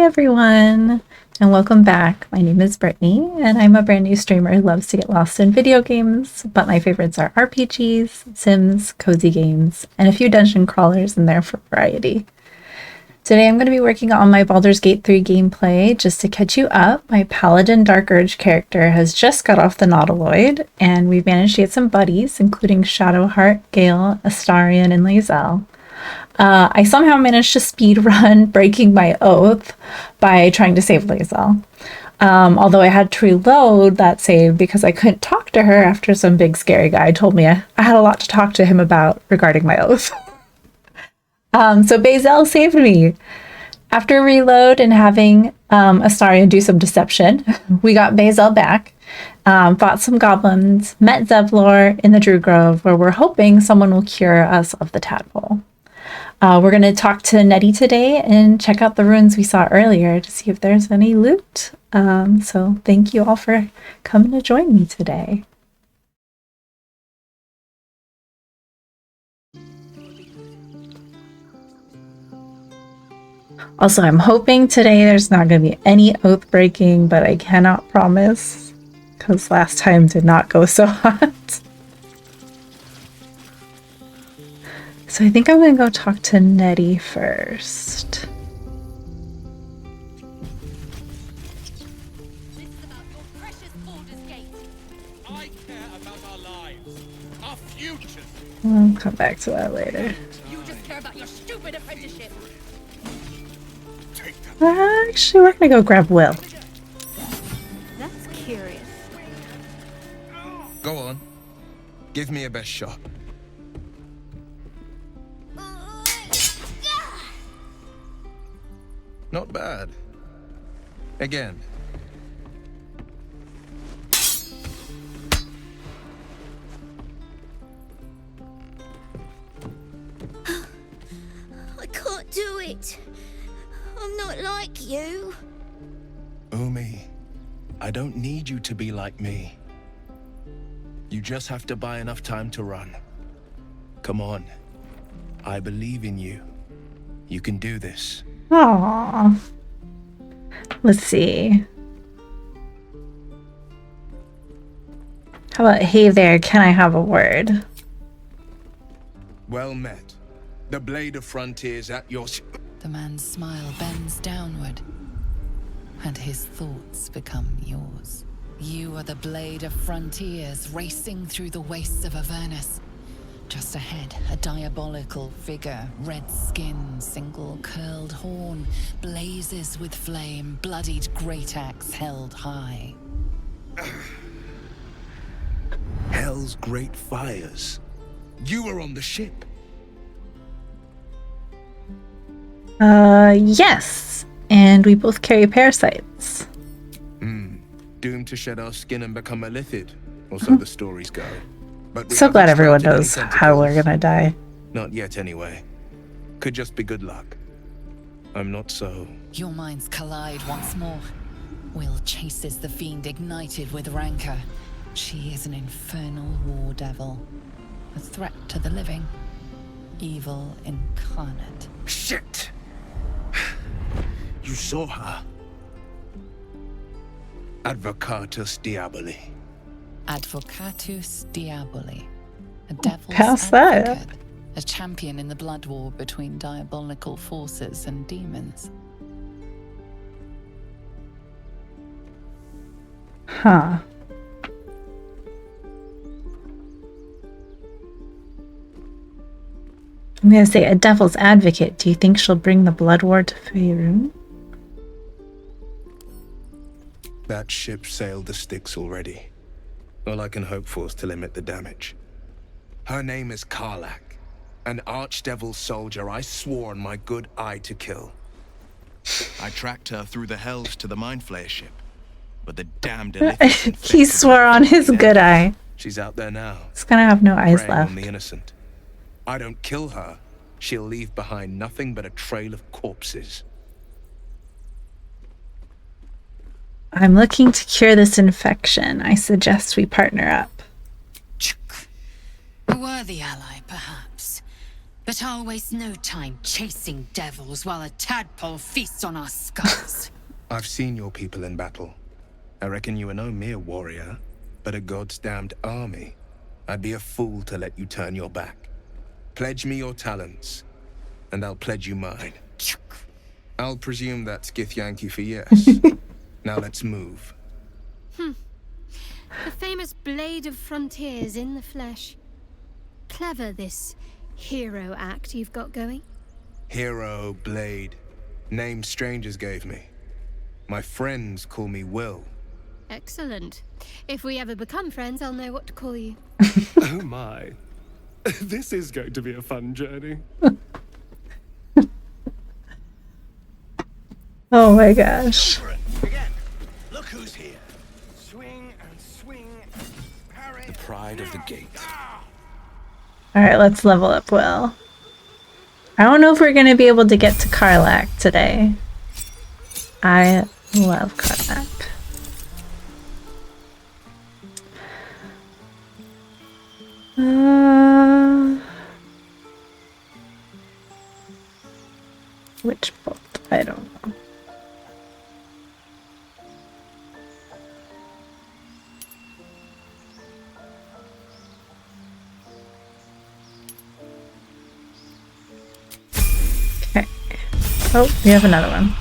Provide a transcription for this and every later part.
everyone, and welcome back. My name is Brittany, and I'm a brand new streamer who loves to get lost in video games, but my favorites are RPGs, Sims, cozy games, and a few dungeon crawlers in there for variety. Today I'm going to be working on my Baldur's Gate 3 gameplay. Just to catch you up, my Paladin Dark Urge character has just got off the Nautiloid, and we've managed to get some buddies, including Shadowheart, Gale, Astarion, and Lae'zel. I somehow managed to speed run breaking my oath by trying to save Lae'zel. Although I had to reload that save because I couldn't talk to her after some big scary guy told me I had a lot to talk to him about regarding my oath. So Bazel saved me. After reload and having Astarion do some deception, we got Bazel back, fought some goblins, met Zevlor in the Druid Grove, where we're hoping someone will cure us of the tadpole. We're going to talk to Nettie today and check out the ruins we saw earlier to see if there's any loot. So thank you all for coming to join me today. Also, I'm hoping today there's not going to be any oath breaking, but I cannot promise because last time did not go so hot. So I think I'm going to go talk to Nettie first. This is about your precious Baldur's Gate. I care about our lives, our futures. I'll come back to that later. You just care about your stupid apprenticeship. Actually, we're going to go grab Will. That's curious. Go on. Give me a best shot. Not bad. Again. I can't do it. I'm not like you. Umi, I don't need you to be like me. You just have to buy enough time to run. Come on. I believe in you. You can do this. Aww. Let's see. How about, hey there, can I have a word? Well met. The blade of frontiers at your... The man's smile bends downward, and his thoughts become yours. You are the blade of frontiers racing through the wastes of Avernus. Just ahead, a diabolical figure, red skin, single curled horn, blazes with flame, bloodied great axe held high. Hell's great fires. You were on the ship. Yes. And we both carry parasites. Doomed to shed our skin and become a lithid, or so the stories go. But So glad everyone knows how we're gonna die. Not yet, anyway. Could just be good luck. I'm not so... Your minds collide once more. Will chases the fiend ignited with rancor. She is an infernal war devil. A threat to the living. Evil incarnate. Shit! You saw her. Advocatus Diaboli. Advocatus Diaboli. A devil's Pass that. advocate. A champion in the blood war between diabolical forces and demons. Huh. I'm gonna say a devil's advocate. Do you think she'll bring the blood war to Faerun? That ship sailed the Styx already. All I can hope for is to limit the damage. Her name is Karlach, an archdevil soldier I swore on my good eye to kill. I tracked her through the hells to the Mind Flayer ship, but the damned He swore on his good eye. She's out there now. He's gonna have no eyes preying on left. the innocent. I don't kill her, she'll leave behind nothing but a trail of corpses. I'm looking to cure this infection. I suggest we partner up. A worthy ally, perhaps. But I'll waste no time chasing devils while a tadpole feasts on our skulls. I've seen your people in battle. I reckon you are no mere warrior, but a god's damned army. I'd be a fool to let you turn your back. Pledge me your talents, and I'll pledge you mine. I'll presume that's Githyanki for yes. Now let's move. The famous Blade of Frontiers in the flesh. Clever, this hero act you've got going. Hero, Blade. Name strangers gave me. My friends call me Will. Excellent. If we ever become friends, I'll know what to call you. Oh my. This is going to be a fun journey. Oh my gosh. Again, look who's here. Swing and swing. Parry. The pride of the gate. Alright, let's level up Will. I don't know if we're gonna be able to get to Karlak today. I love Karlak. Which bolt? I don't know. Okay. Oh, we have another one.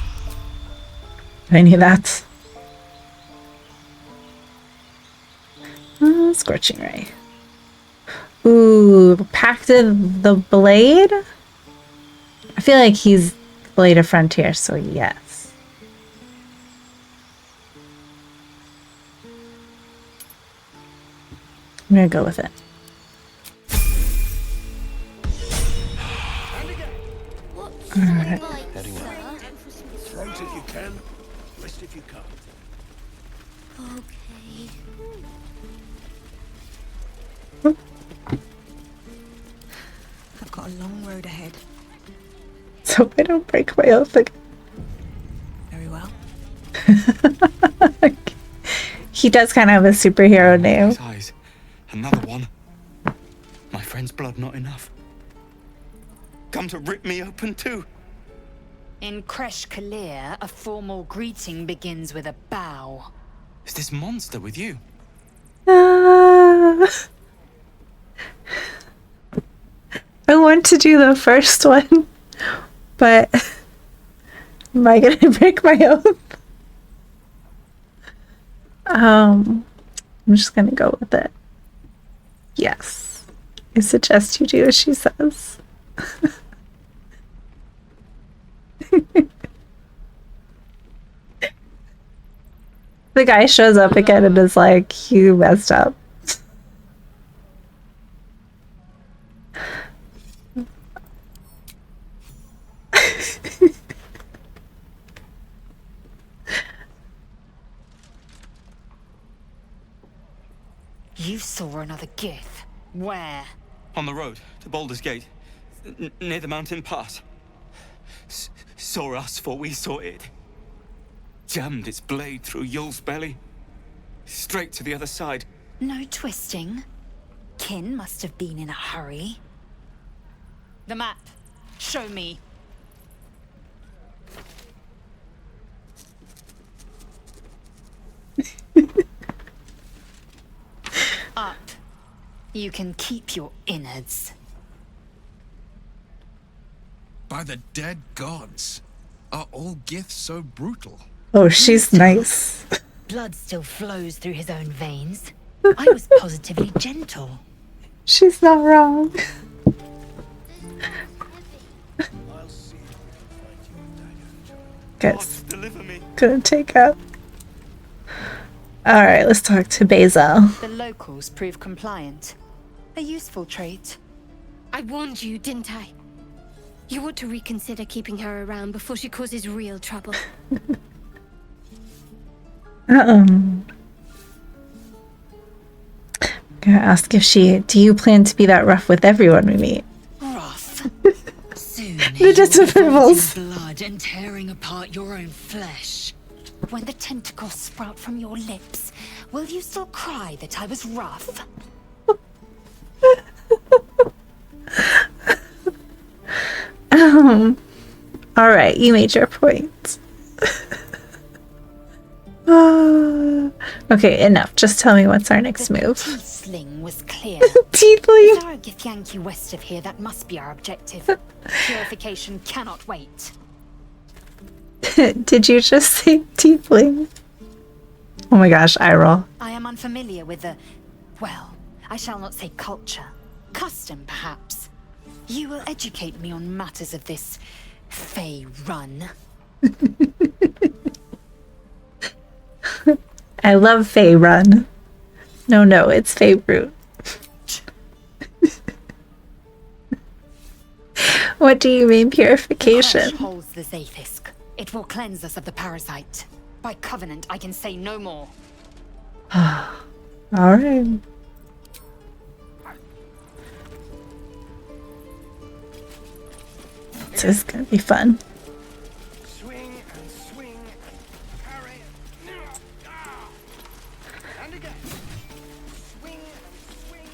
I need that. Scorching Ray. Ooh, Pact of the Blade? I feel like he's Blade of Frontier, so yes. I'm gonna go with it. What's Alright. like, sir? Float if you can, rest if you can't. Okay. I've got a long road ahead. So I don't break my oath again. Very well. He does kind of have a superhero name. His eyes. Another one. My friend's blood not enough. Come to rip me open too. In Kresh Kalir, a formal greeting begins with a bow. Is this monster with you? I want to do the first one, but am I gonna break my oath? I'm just gonna go with it. Yes. I suggest you do as she says. The guy shows up again and is like, you messed up. You saw another Gith. Where? On the road to Baldur's Gate, near the mountain pass. Saw us for we saw it. Jammed its blade through Yul's belly. Straight to the other side. No twisting. Kin must have been in a hurry. The map. Show me. Up. You can keep your innards. By the dead gods, are all Giths so brutal? Oh, she's nice. Blood still flows through his own veins. I was positively gentle. She's not wrong. I'll see if I can find you a dagger, child. Guys, Deliver me. gonna take out. Alright, let's talk to Basil. The locals prove compliant. A useful trait. I warned you, didn't I? You ought to reconsider keeping her around before she causes real trouble. Gonna ask if do you plan to be that rough with everyone we meet? Rough. Soon They're you'll just be ripples. vomiting blood and tearing apart your own flesh. When the tentacles sprout from your lips, will you still cry that I was rough? All right, you made your point. Okay, enough. Just tell me what's our next move. Teeth sling was clear. Teethling. With our Githyanki west of here, that must be our objective. Purification cannot wait. Did you just say tiefling? Oh my gosh, eye roll. I am unfamiliar with the, well, I shall not say culture. Custom, perhaps. You will educate me on matters of this Fey run. I love Fey Run. No, it's Fey Root. What do you mean purification? The crush holds the Zaithisk. It will cleanse us of the parasite. By covenant, I can say no more. Alright. This is gonna be fun. Swing and swing and parry. And again. Swing and swing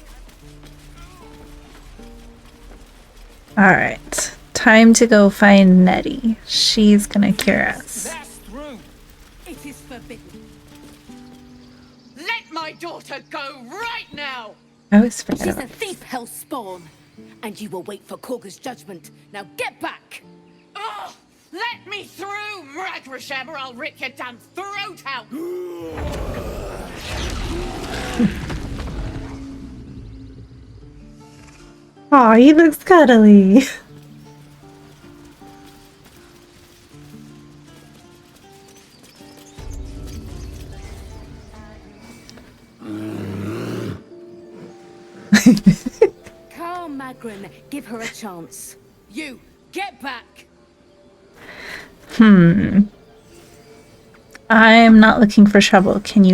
and... Alright. Time to go find Nettie. She's gonna cure us. Pass through. It is forbidden. Let my daughter go right now. I always forget She's about a thief, hell spawn, and you will wait for Korga's judgment. Now get back. Oh, let me through, Mragrasham, or I'll rip your damn throat out. Aw, he looks cuddly. Carl Magrin, give her a chance. You, get back. I'm not looking for trouble. Can't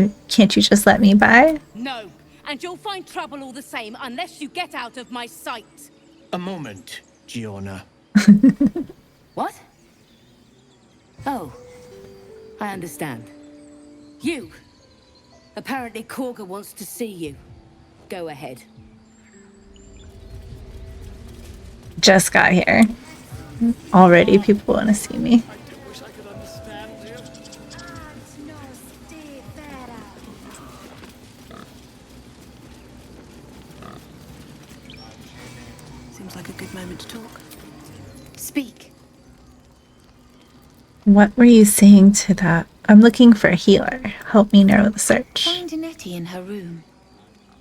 you just let me by? No, and you'll find trouble all the same unless you get out of my sight. A moment, Giorna. What? Oh, I understand. You. Apparently Korga wants to see you. Go ahead. Just got here. Already people want to see me. Wish I could understand you. Seems like a good moment to talk. Speak. What were you saying to that? I'm looking for a healer. Help me narrow the search. Find Nettie in her room.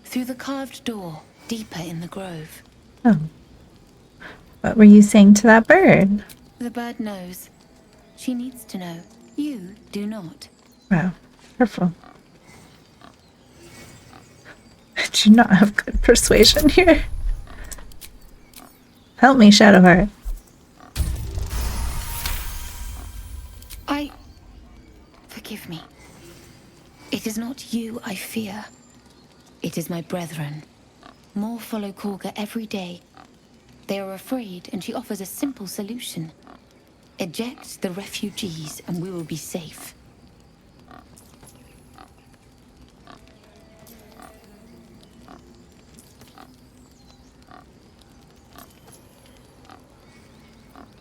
Through the carved door, deeper in the grove. Oh. What were you saying to that bird? The bird knows. She needs to know. You do not. Wow. Careful. I do not have good persuasion here. Help me, Shadowheart. Forgive me. It is not you I fear. It is my brethren. More follow Korga every day. They are afraid, and she offers a simple solution. Eject the refugees, and we will be safe.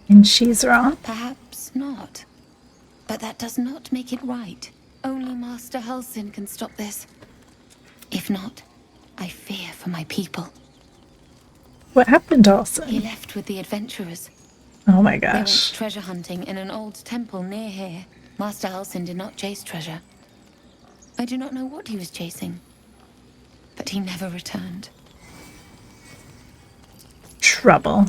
And she's wrong. Perhaps not. But that does not make it right. Only Master Halsin can stop this. If not, I fear for my people. What happened, He Dawson? left with the adventurers. Oh my They went gosh. treasure hunting in an old temple near here. Master Halsin did not chase treasure. I do not know what he was chasing. But he never returned. Trouble.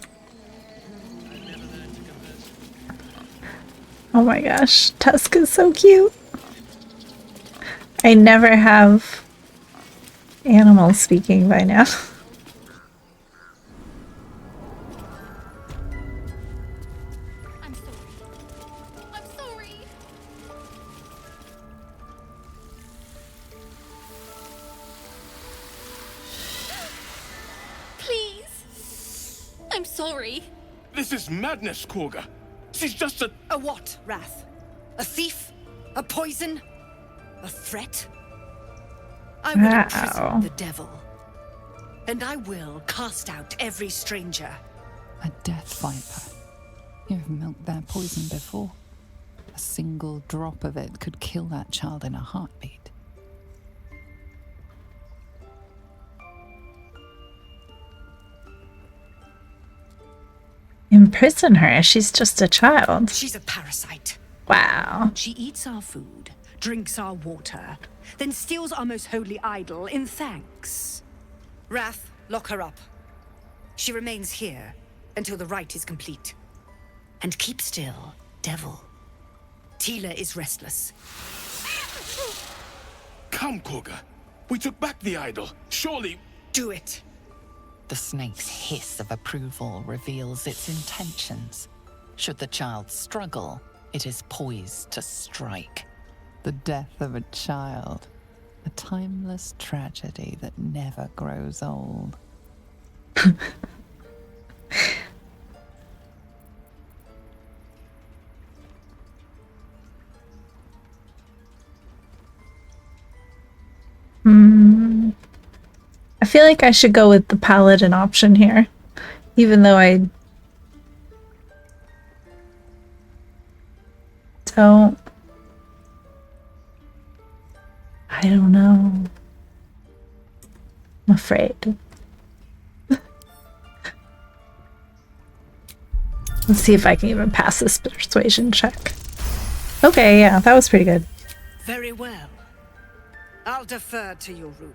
Oh my gosh. Tusk is so cute. I never have animals speaking by now. I'm sorry. I'm sorry. Please. I'm sorry. This is madness, Korga. She's just a... A what, Wrath? A thief? A poison? A threat? I will Wow. imprison the devil. And I will cast out every stranger. A death viper. You've milked their poison before. A single drop of it could kill that child in a heartbeat. Imprison her. She's just a child. She's a parasite. Wow. She eats our food, drinks our water, then steals our most holy idol in thanks. Wrath, lock her up. She remains here until the rite is complete. And keep still, devil. Tila is restless. Come, Korga. We took back the idol. Surely... Do it. The snake's hiss of approval reveals its intentions. Should the child struggle, it is poised to strike. The death of a child. A timeless tragedy that never grows old. I feel like I should go with the paladin option here, even though I don't know. I'm afraid. Let's see if I can even pass this persuasion check. Okay, yeah, that was pretty good. Very well. I'll defer to your ruling.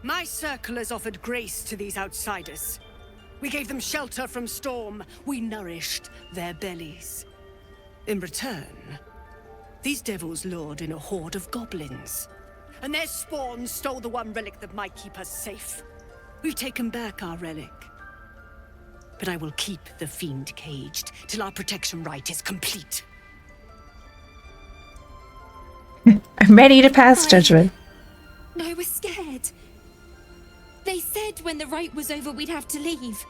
My circle has offered grace to these outsiders. We gave them shelter from storm. We nourished their bellies. In return, these devils lured in a horde of goblins. And their spawn stole the one relic that might keep us safe. We've taken back our relic. But I will keep the fiend caged till our protection rite is complete. I'm ready to pass judgment. No, we're scared. They said when the rite was over we'd have to leave.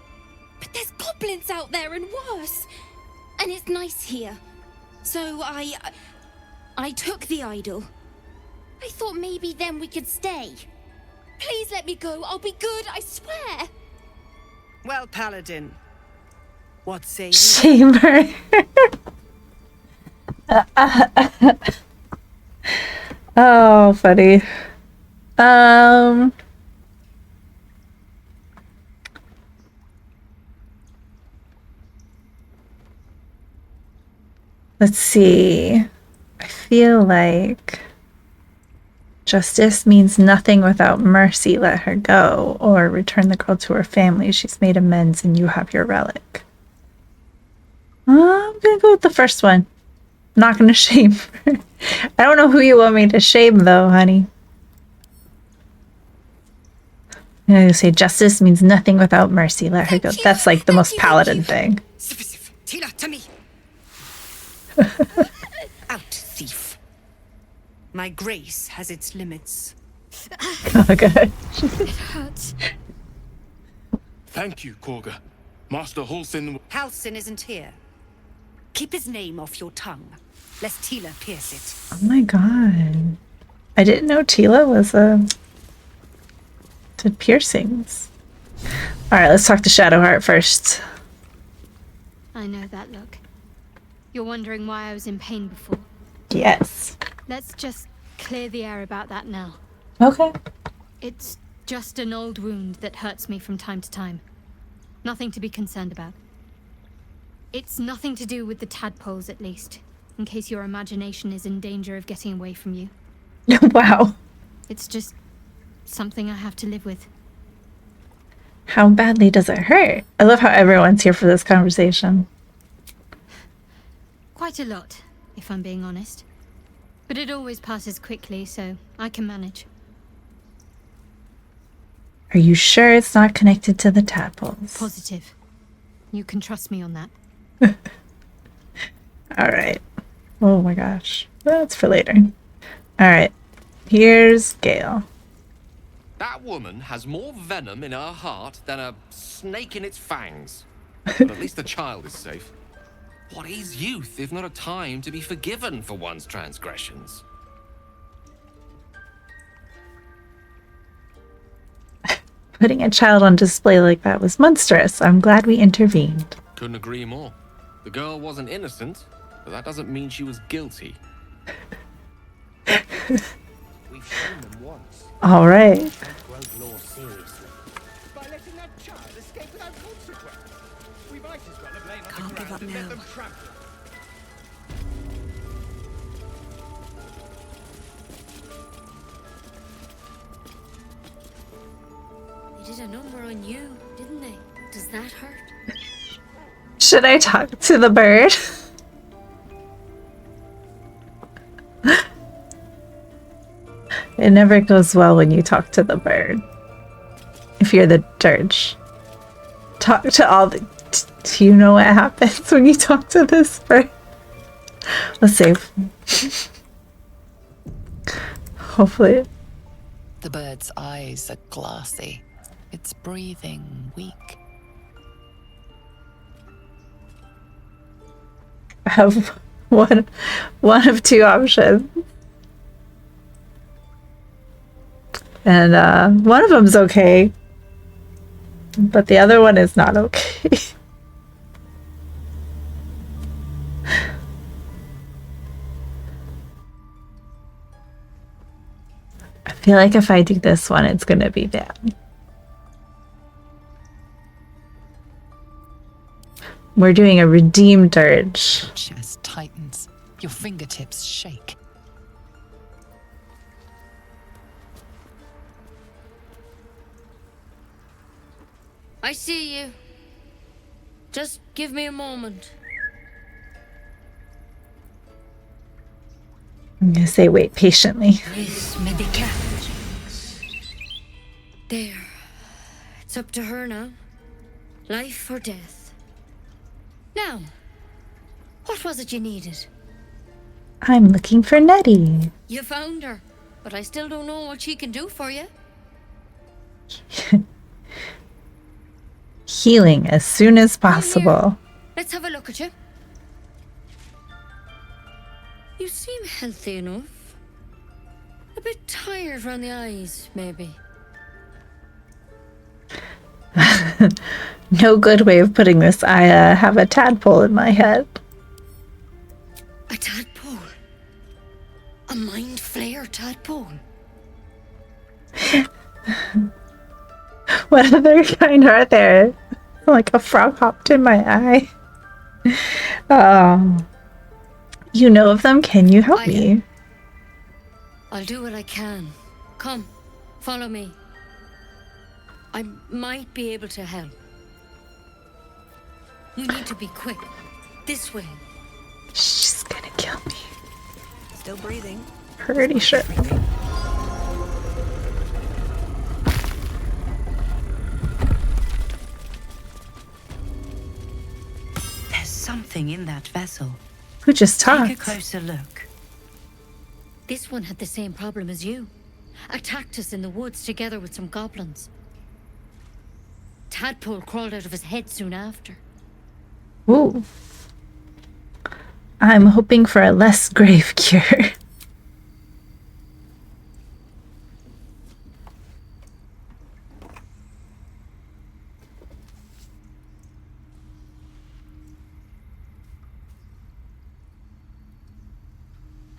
But there's goblins out there and worse. And it's nice here. So I took the idol. I thought maybe then we could stay. Please let me go. I'll be good, I swear. Well, Paladin, what say you? Shame her. Oh, funny. Let's see. I feel like justice means nothing without mercy. Let her go, or return the girl to her family. She's made amends and you have your relic. I'm gonna go with the first one. I'm not gonna shame her. I don't know who you want me to shame though, honey. I'm gonna say justice means nothing without mercy. Let her go. That's like the most paladin thing. Tila, to me. Out, thief. My grace has its limits. Oh, good. It hurts. Thank you, Korga. Master Halsin... Halsin isn't here. Keep his name off your tongue, lest Tila pierce it. Oh my god. I didn't know Tila was did piercings. Alright, let's talk to Shadowheart first. I know that look. You're wondering why I was in pain before. Yes. Let's just clear the air about that now. Okay. It's just an old wound that hurts me from time to time. Nothing to be concerned about. It's nothing to do with the tadpoles, at least, in case your imagination is in danger of getting away from you. Wow. It's just something I have to live with. How badly does it hurt? I love how everyone's here for this conversation. Quite a lot, if I'm being honest. But it always passes quickly, so I can manage. Are you sure it's not connected to the tadpoles? Positive. You can trust me on that. Alright. Oh my gosh. That's for later. Alright. Here's Gale. That woman has more venom in her heart than a snake in its fangs. But at least the child is safe. What is youth if not a time to be forgiven for one's transgressions? Putting a child on display like that was monstrous. I'm glad we intervened. Couldn't agree more. The girl wasn't innocent, but that doesn't mean she was guilty. We've shown them once. All right. Don't grow law seriously. By letting that child escape without consequence. We might as well have lain on Can't the give ground up and now. let them trample. They did a number on you, didn't they? Does that hurt? Should I talk to the bird? It never goes well when you talk to the bird. If you're the dirge. Talk to all the... Do you know what happens when you talk to this bird? Let's save. Hopefully. The bird's eyes are glassy. Its breathing weak. I have one of two options. And one of them's okay. But the other one is not okay. I feel like if I do this one, it's gonna be bad. We're doing a redeemed dirge. Your chest tightens. Your fingertips shake. I see you. Just give me a moment. I'm gonna say wait patiently. Miss Medica. There. It's up to her now. Life or death. Now, what was it you needed? I'm looking for Nettie. You found her, but I still don't know what she can do for you. Healing as soon as possible. Let's have a look at you. You seem healthy enough. A bit tired around the eyes, maybe. No good way of putting this. I have a tadpole in my head. A tadpole? A mind flayer tadpole? What other kind are there? Like a frog hopped in my eye. You know of them? Can you help me? I'll do what I can. Come, follow me. I might be able to help. We need to be quick. This way. She's gonna kill me. Still breathing. Pretty sure. There's something in that vessel. Who just talked? Take a closer look. This one had the same problem as you. Attacked us in the woods together with some goblins. Tadpole crawled out of his head soon after. Ooh. I'm hoping for a less grave cure.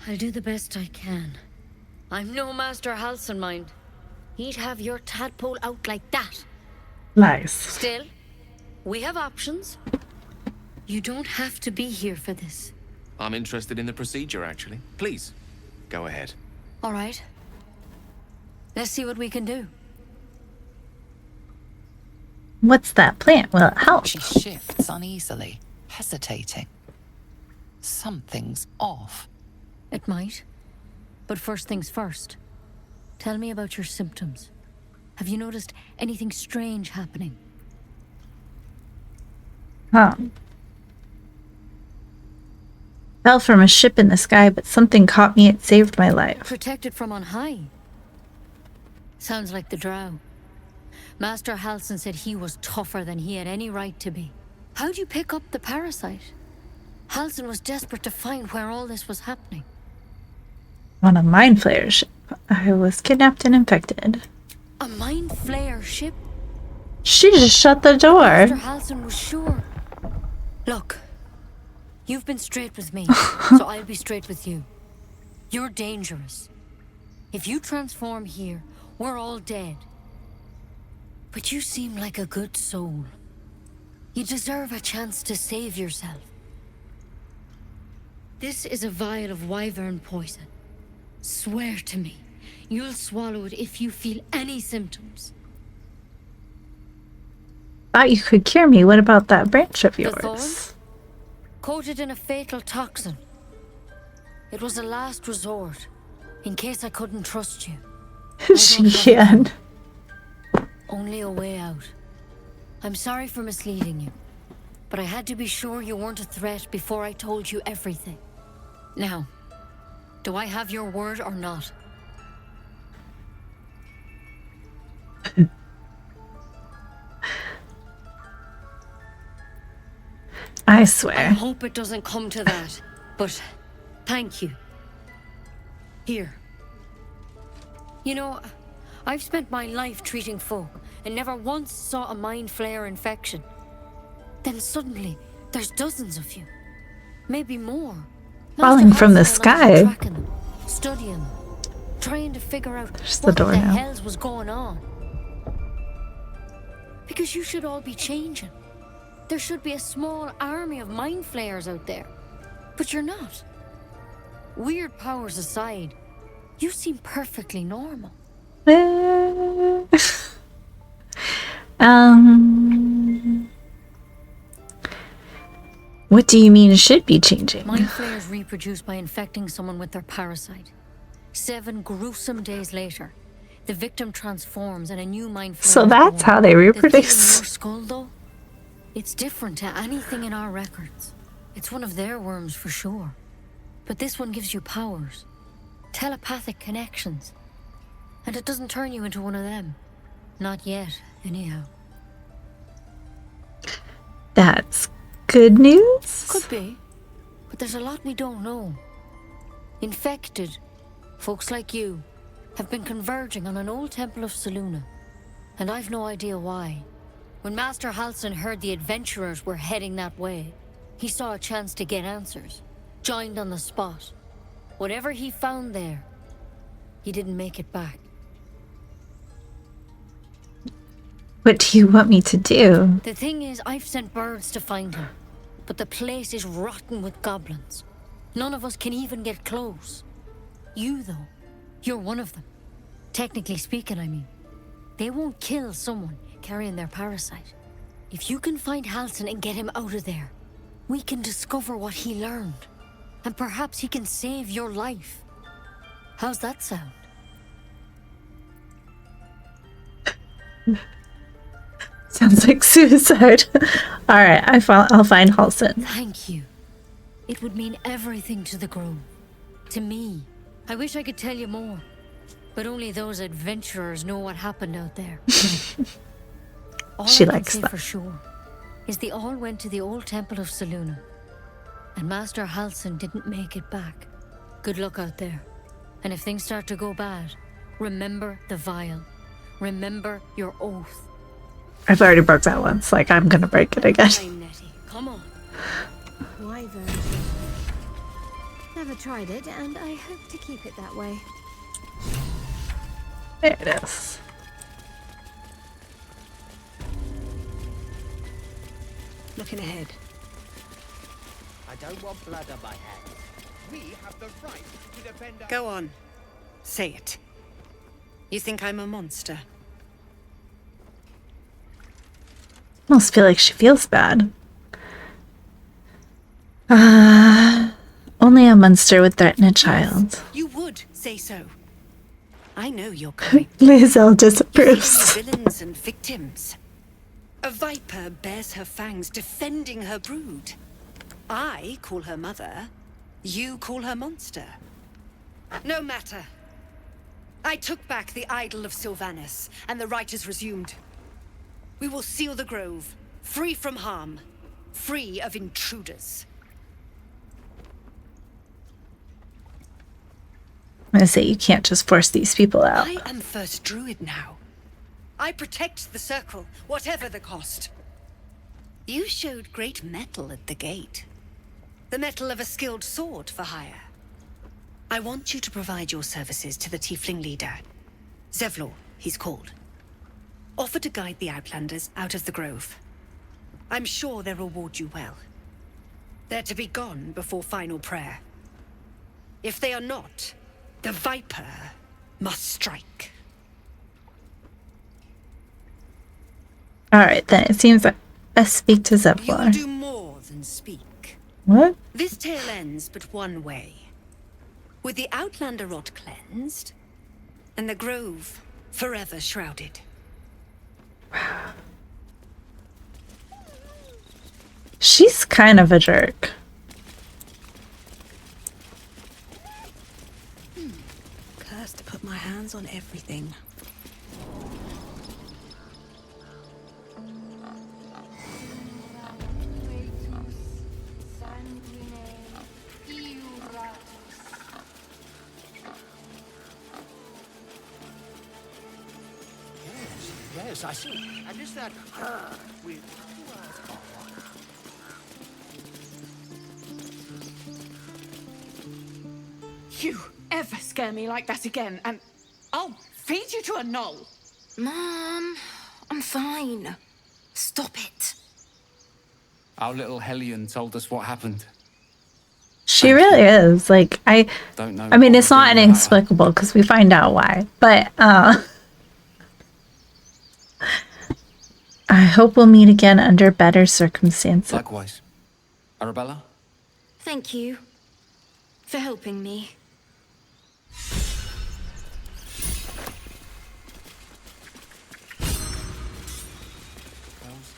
I'll do the best I can. I'm no Master Halcyon, mind. He'd have your tadpole out like that. Lies. Still, we have options. You don't have to be here for this. I'm interested in the procedure, actually. Please, go ahead. All right. Let's see what we can do. What's that plant? Will it help? She shifts uneasily, hesitating. Something's off. It might. But first things first. Tell me about your symptoms. Have you noticed anything strange happening? Fell from a ship in the sky, but something caught me. It saved my life. Protected from on high. Sounds like the drow. Master Halcyon said he was tougher than he had any right to be. How'd you pick up the parasite? Halcyon was desperate to find where all this was happening. On a mind flayer ship. I was kidnapped and infected. A mind flayer ship? She just shut the door. Master Halcyon was sure. Look, You've been straight with me, so I'll be straight with you. You're dangerous. If you transform here, we're all dead. But you seem like a good soul. You deserve a chance to save yourself. This is a vial of wyvern poison. Swear to me, you'll swallow it if you feel any symptoms. Thought you could cure me. What about that branch of The yours? thorn? Coated in a fatal toxin. It was a last resort, in case I couldn't trust you. Yeah. Only a way out. I'm sorry for misleading you, but I had to be sure you weren't a threat before I told you everything. Now, do I have your word or not? I swear. I hope it doesn't come to that, but thank you. Here. You know, I've spent my life treating folk and never once saw a mind flare infection. Then suddenly, there's dozens of you. Maybe more. Falling from the Master Halcyon and I sky. were tracking them, studying them, trying to figure out There's the what door the now. hells was going on. Because you should all be changing. There should be a small army of mind flayers out there. But you're not. Weird powers aside, you seem perfectly normal. What do you mean should be changing? Mind flayers reproduce by infecting someone with their parasite. 7 gruesome days later, the victim transforms and a new mind flayer. So that's how they The thing in reproduce. your skull, though, it's different to anything in our records. It's one of their worms for sure. But this one gives you powers. Telepathic connections. And it doesn't turn you into one of them. Not yet, anyhow. That's good news? Could be. But there's a lot we don't know. Infected, folks like you, have been converging on an old temple of Selûne. And I've no idea why. When Master Halcyon heard the adventurers were heading that way, he saw a chance to get answers. Joined on the spot. Whatever he found there, he didn't make it back. What do you want me to do? The thing is, I've sent birds to find him. But the place is rotten with goblins. None of us can even get close. You, though, you're one of them. Technically speaking, I mean. They won't kill someone carrying their parasite. If you can find Halcyon and get him out of there, we can discover what he learned. And perhaps he can save your life. How's that sound? Sounds like suicide. Alright, I'll find Halcyon. Thank you. It would mean everything to the Grove. To me. I wish I could tell you more. But only those adventurers know what happened out there. All She I can likes say that. for sure is they all went to the old temple of Selûne. And Master Halcyon didn't make it back. Good luck out there. And if things start to go bad, remember the vial. Remember your oath. I've already broke that once. Like, I'm gonna break it again. Nettie, come on. Wyvern. Never tried it, and I hope to keep it that way. There it is. Looking ahead. I don't want blood on my hands. We have the right to defend our... Go on. Say it. You think I'm a monster? Almost feel like she feels bad. Only a monster would threaten a child. You would say so. I know you're coming. Lizelle disapproves. Villains and victims. A viper bears her fangs defending her brood. I call her mother. You call her monster. No matter. I took back the idol of Sylvanas, and the rite is resumed. We will seal the grove, free from harm, free of intruders. I'm gonna say you can't just force these people out. I am first druid now. I protect the circle, whatever the cost. You showed great mettle at the gate. The metal of a skilled sword for hire. I want you to provide your services to the Tiefling leader. Zevlor, he's called. Offer to guide the Outlanders out of the grove. I'm sure they'll reward you well. They're to be gone before final prayer. If they are not, the Viper must strike. Alright, then it seems like best speak to You will Zevlor. do more than speak. What? This tale ends but one way. With the Outlander rot cleansed, and the grove forever shrouded. She's kind of a jerk. Cursed to put my hands on everything. Yes, I see. And is that her with... You ever scare me like that again, and I'll feed you to a knoll. Mom, I'm fine. Stop it. Our little Hellion told us what happened. She really is. Like, Don't know. I mean, what it's we're not doing without her. inexplicable because we find out why. But, I hope we'll meet again under better circumstances. Likewise. Arabella? Thank you for helping me.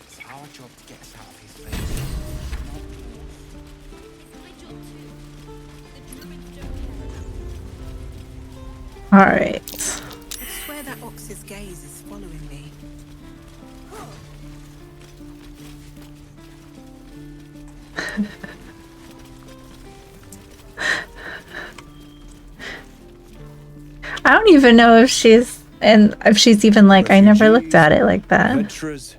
It's our job to get us out of his face. Alright. I swear that ox's gaze is following me. I don't even know if she's even like, I never looked at it like that. Adventurers.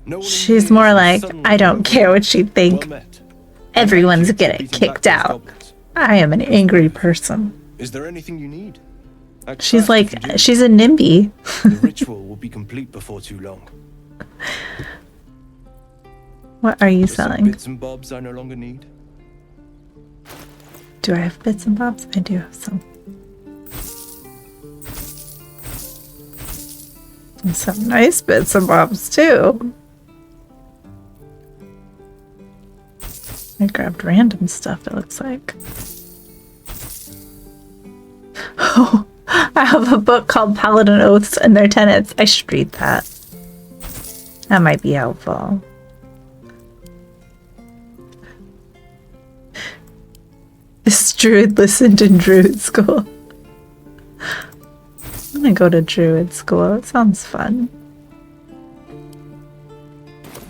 No one in She's years more and like, suddenly I don't care what you think. well met. Everyone's Thank you for getting beating back kicked those out. goblins. I am an angry person. Is there anything you need? Act She's fast like, if you do. she's a NIMBY. The ritual will be complete before too long. What are you There's some selling? bits and bobs I no longer need. Do I have bits and bobs? I do have some. And some nice bits and bobs too. I grabbed random stuff, it looks like. Oh, I have a book called Paladin Oaths and Their Tenets. I should read that. That might be helpful. This druid listened in druid school. I'm gonna go to druid school. It sounds fun.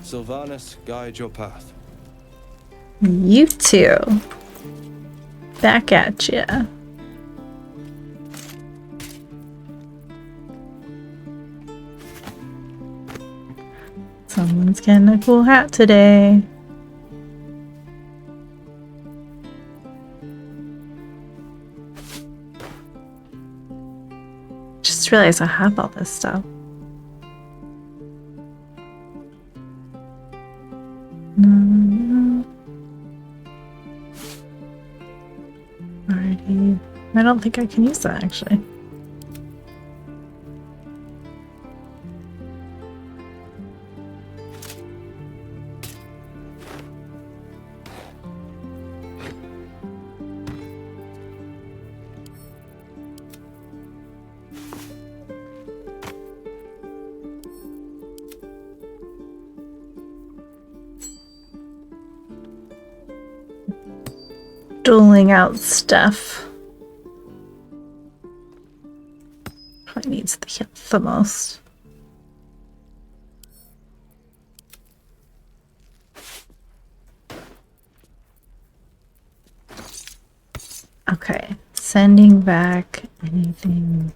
Sylvanas, guide your path. You too. Back at ya. Someone's getting a cool hat today. Just realized I have all this stuff. Alrighty. I don't think I can use that actually. Doling out stuff. Probably needs the health the most. Okay, sending back anything.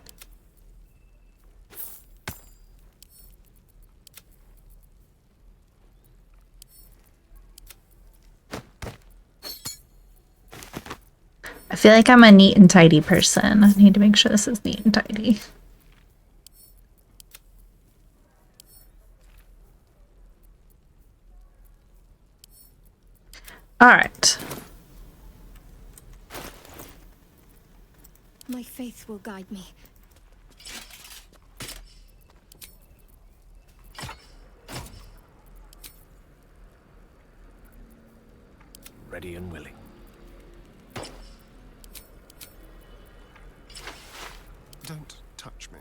feel like I'm a neat and tidy person. I need to make sure this is neat and tidy. All right. My faith will guide me. Ready and willing. Don't touch me.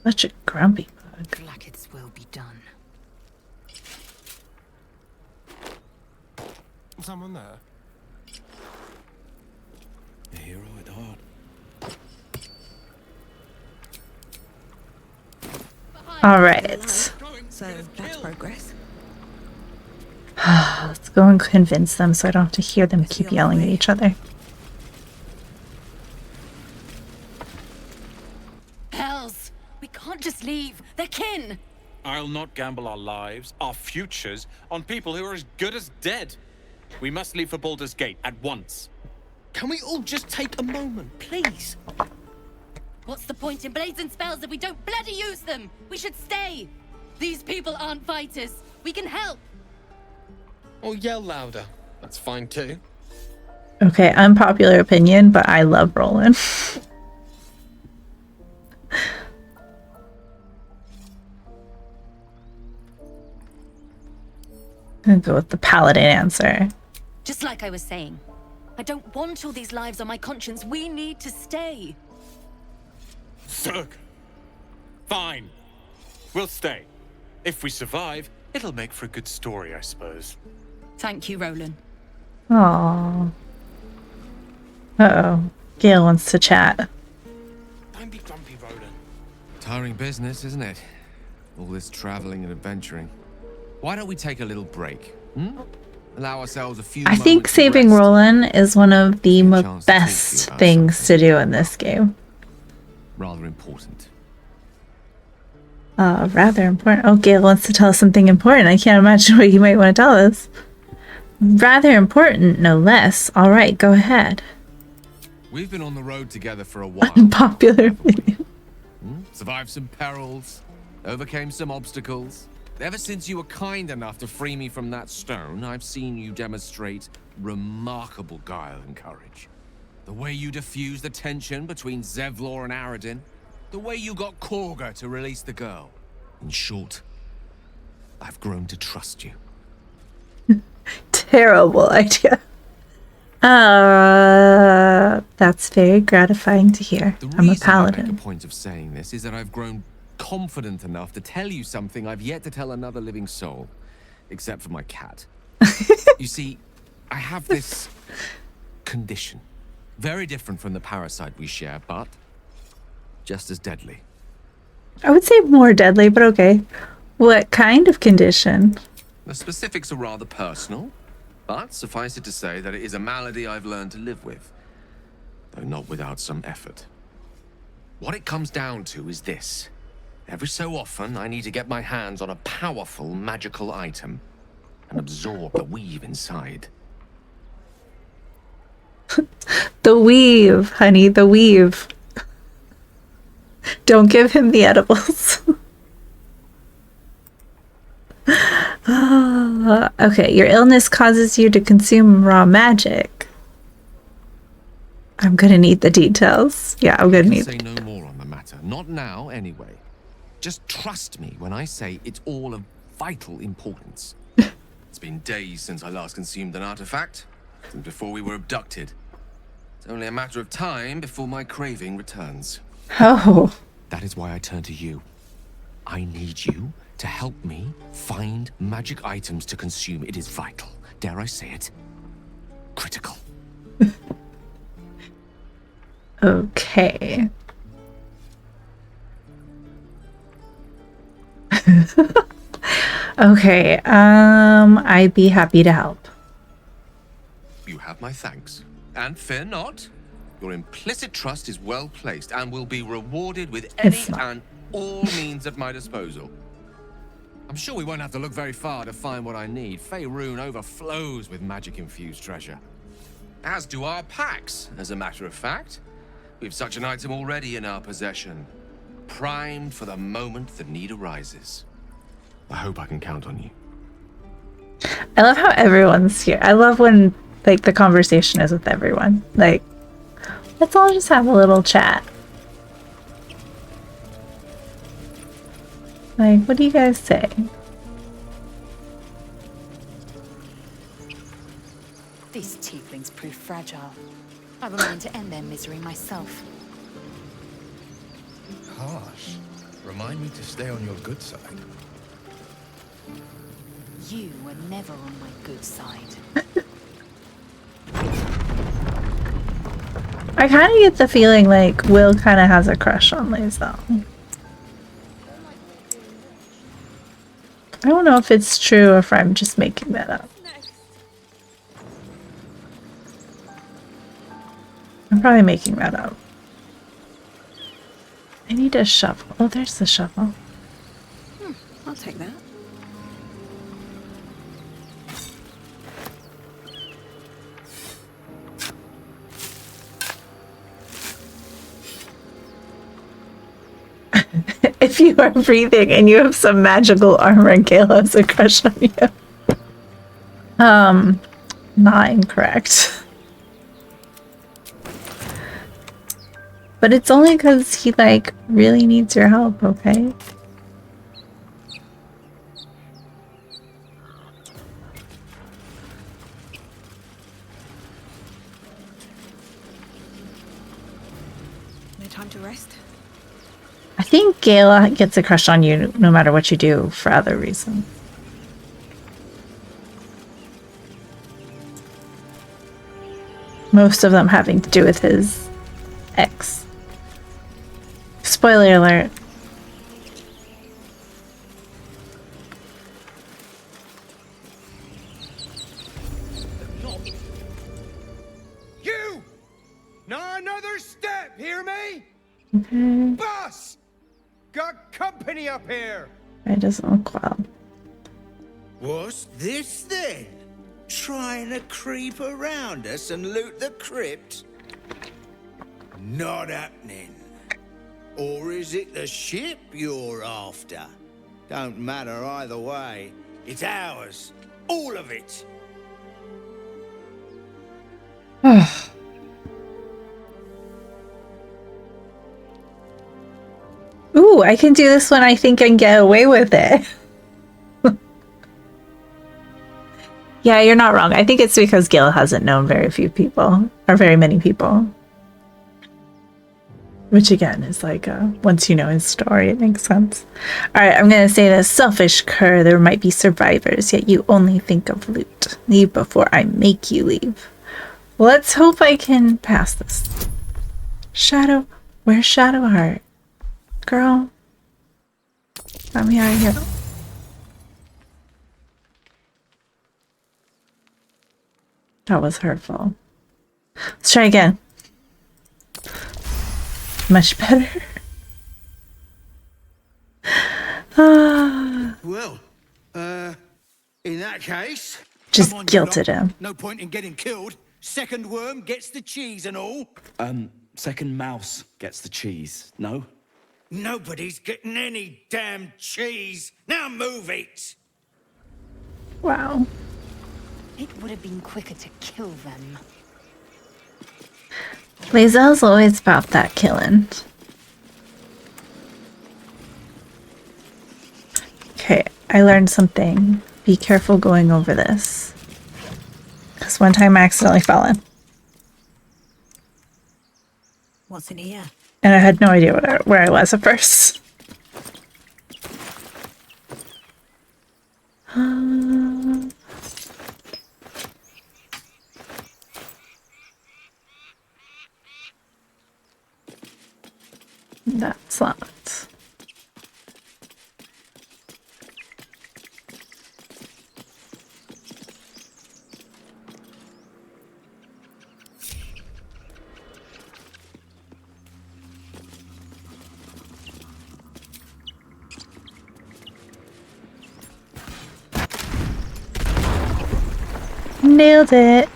Such a grumpy bug. Blacket's will be done. Someone there? A hero at heart. All right. So that's progress. Let's go and convince them so I don't have to hear them keep yelling at each other. Hells! We can't just leave. They're kin! I'll not gamble our lives, our futures, on people who are as good as dead. We must leave for Baldur's Gate at once. Can we all just take a moment, please? What's the point in blades and spells if we don't bloody use them? We should stay. These people aren't fighters. We can help. Or yell louder. That's fine too. Okay, unpopular opinion, but I love Roland. I'm gonna go with the paladin answer. Just like I was saying, I don't want all these lives on my conscience. We need to stay. Zerg. Fine. We'll stay. If we survive, it'll make for a good story, I suppose. Thank you, Roland. Aww. Uh-oh. Gale wants to chat. Don't be grumpy, Roland. Tiring business, isn't it? All this traveling and adventuring. Why don't we take a little break? Allow ourselves a few I think saving Roland is one of the best things to do in this game. Rather important. Rather important. Oh, Gale wants to tell us something important. I can't imagine what you might want to tell us. Rather important, no less. All right, go ahead. We've been on the road together for a while. Unpopular opinion. Survived some perils, overcame some obstacles. Ever since you were kind enough to free me from that stone, I've seen you demonstrate remarkable guile and courage. The way you diffused the tension between Zevlor and Aradin. The way you got Korga to release the girl. In short, I've grown to trust you. Terrible idea. That's very gratifying to hear. I'm a paladin. I make a point of saying this is that I've grown confident enough to tell you something I've yet to tell another living soul, except for my cat. You see, I have this condition. Very different from the parasite we share, but just as deadly. I would say more deadly, but okay. What kind of condition? The specifics are rather personal, but suffice it to say that it is a malady I've learned to live with, though not without some effort. What it comes down to is this. Every so often, I need to get my hands on a powerful magical item and absorb the weave inside. The weave, honey, the weave. Don't give him the edibles. Okay, your illness causes you to consume raw magic. I'm gonna need the details. Yeah, I'm gonna need. Say no more on the matter. Not now, anyway. Just trust me when I say it's all of vital importance. It's been days since I last consumed an artifact, since before we were abducted. It's only a matter of time before my craving returns. Oh. That is why I turn to you. I need you to help me find magic items to consume. It is vital. Dare I say it? Critical. Okay. Okay, I'd be happy to help. You have my thanks. And fear not. Your implicit trust is well placed and will be rewarded with any and all means at my disposal. I'm sure we won't have to look very far to find what I need. Faerun overflows with magic-infused treasure. As do our packs, as a matter of fact. We've such an item already in our possession. Primed for the moment the need arises. I hope I can count on you. I love how everyone's here. I love when like the conversation is with everyone. Like, let's all just have a little chat. Like, what do you guys say? These tieflings prove fragile. I will learn to end their misery myself. Harsh. Remind me to stay on your good side. You were never on my good side. I kind of get the feeling like Will kind of has a crush on Lae'zel. I don't know if it's true or if I'm just making that up. I'm probably making that up. I need a shovel. Oh, there's the shovel. I'll take that. If you are breathing and you have some magical armor, Gale has a crush on you. Not incorrect. But it's only because he, like, really needs your help, okay? No time to rest? I think Gale gets a crush on you no matter what you do for other reasons. Most of them having to do with his ex. Spoiler alert. You! Not another step, hear me? Okay. Boss! Got company up here! It doesn't look well. What's this then? Trying to creep around us and loot the crypt? Not happening. Or is it the ship you're after? Don't matter either way. It's ours. All of it. Ooh, I can do this one I think and get away with it. Yeah, you're not wrong. I think it's because Gale hasn't known very few people, or very many people. Which again is like, once you know his story, it makes sense. Alright, I'm gonna say this. Selfish cur, there might be survivors, yet you only think of loot. Leave before I make you leave. Let's hope I can pass this. Shadow, where's Shadowheart? Girl, got me out of here. That was hurtful. Let's try again. Much better. Well, in that case... Just come on, guilted him. No point in getting killed. Second worm gets the cheese and all. Second mouse gets the cheese, no? Nobody's getting any damn cheese. Now move it. Wow. It would have been quicker to kill them. Lae'zel's always about that killing. Okay, I learned something. Be careful going over this. Because one time I accidentally fell in. What's in here? And I had no idea where I was at first. That's locked. Nailed it.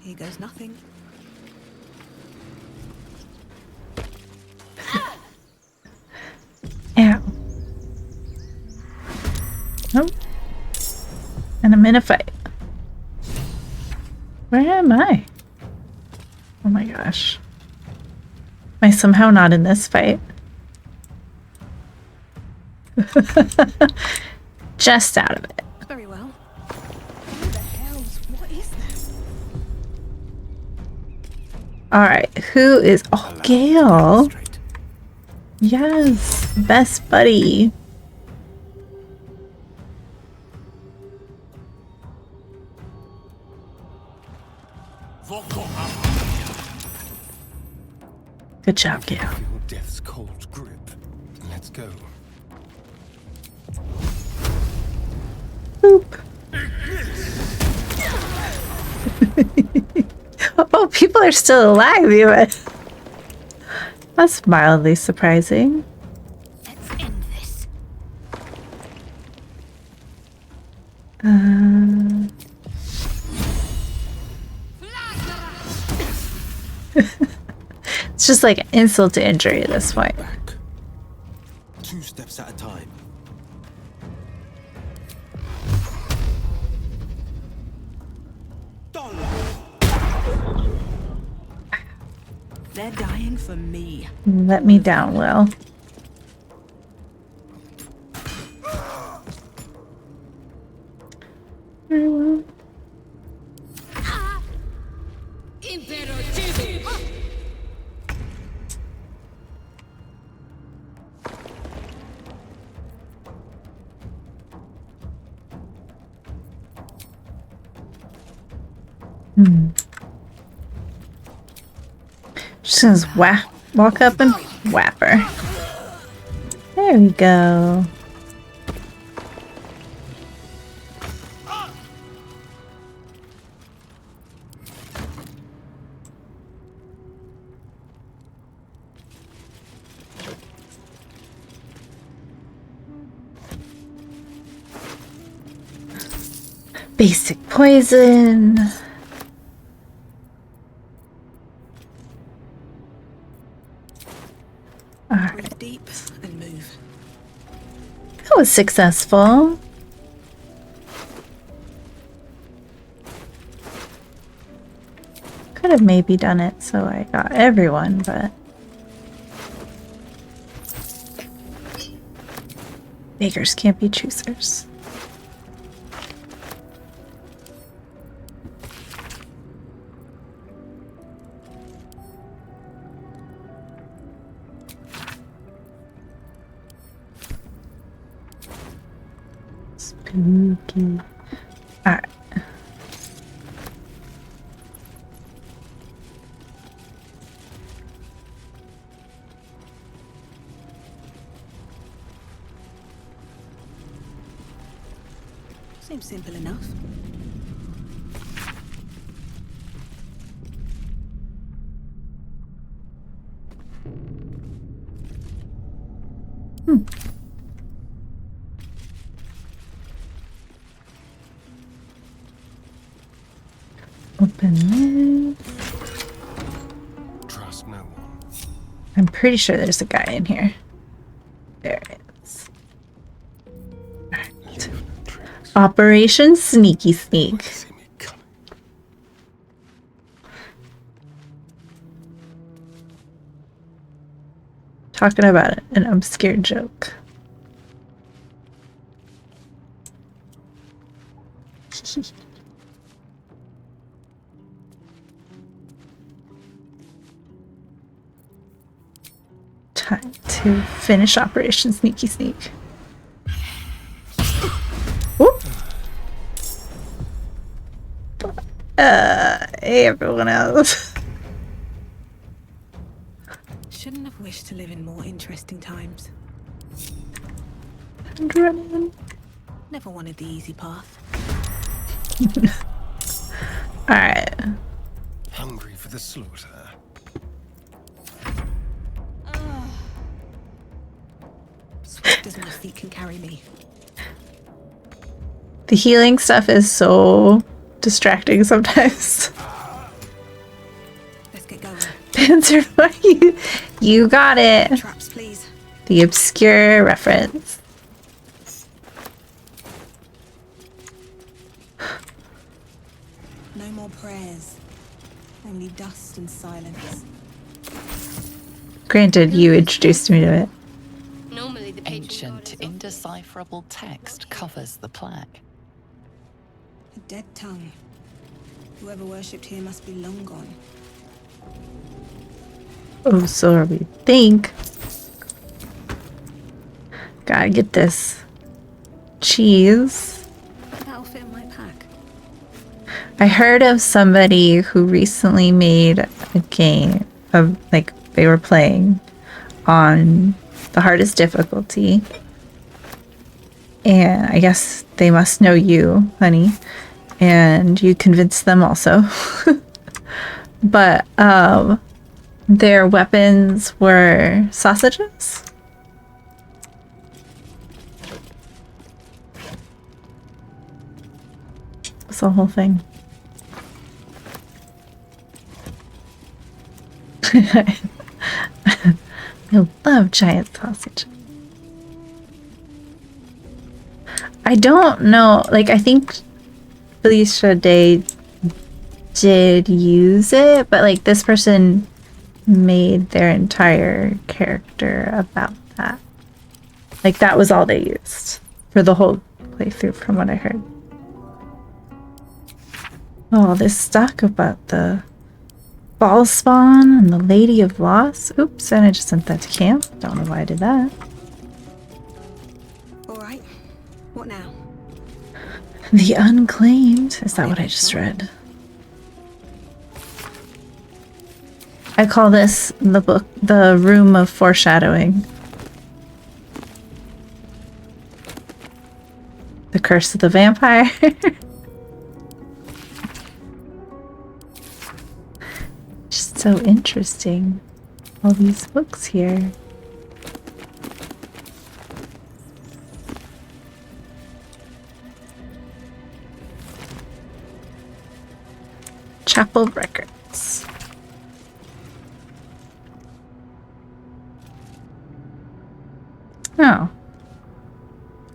Here goes nothing. Ow. Nope. And I'm in a fight. Where am I? Oh my gosh. Am I somehow not in this fight? Just out of it. Very well. Who the hell's... What is this? Alright, who is... Oh, Gale! Yes! Best buddy! Good job, Gale. Feel death's cold grip. Let's go. Boop. Oh, people are still alive even. That's mildly surprising. Let's end this. It's just like insult to injury at this point. 2 steps at a time. They're dying for me. Let me down, Will. Very well. Just gonna walk up and whap her. There we go. Basic poison. Breathe deep and move. That was successful. Could have maybe done it so I got everyone, but beggars can't be choosers. Spooky. Alright. Seems simple enough. Open lid. Trust no one. I'm pretty sure there's a guy in here. There it is. Alright. Operation Sneaky Sneak. Talking about an obscure joke. Time to finish Operation Sneaky Sneak. Whoop. Hey everyone else. Shouldn't have wished to live in more interesting times. And running. Never wanted the easy path. Alright. Hungry for the slaughter. Swift as my feet can carry me. The healing stuff is so distracting sometimes. Panzer IV, you got it. Traps, please. The obscure reference. No more prayers. Only dust and silence. Granted, you introduced me to it. Normally the Ancient, indecipherable text covers the plaque. A dead tongue. Whoever worshipped here must be long gone. Oh, so we think. Gotta get this cheese. That'll fit in my pack. I heard of somebody who recently made a game of, like, they were playing on the hardest difficulty. And I guess they must know you, honey. And you convinced them also. But their weapons were sausages. It's the whole thing. I love giant sausage. I don't know, like, I think Felicia Day did use it, but like this person made their entire character about that. Like that was all they used for the whole playthrough from what I heard. Oh, this stuck about the ball spawn and the Lady of Loss. Oops, and I just sent that to camp. Don't know why I did that. Alright. What now? The Unclaimed. Is that what I just read? I call this the book, the Room of Foreshadowing. The Curse of the Vampire. Just so interesting. All these books here. Chapel Records. Oh.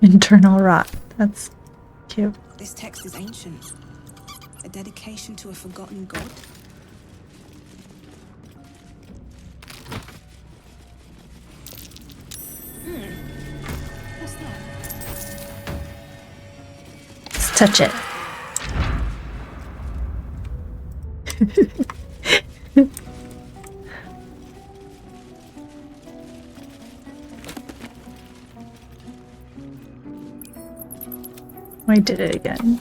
Internal rot. That's cute. This text is ancient. A dedication to a forgotten god. What's that? Let's touch it. I did it again.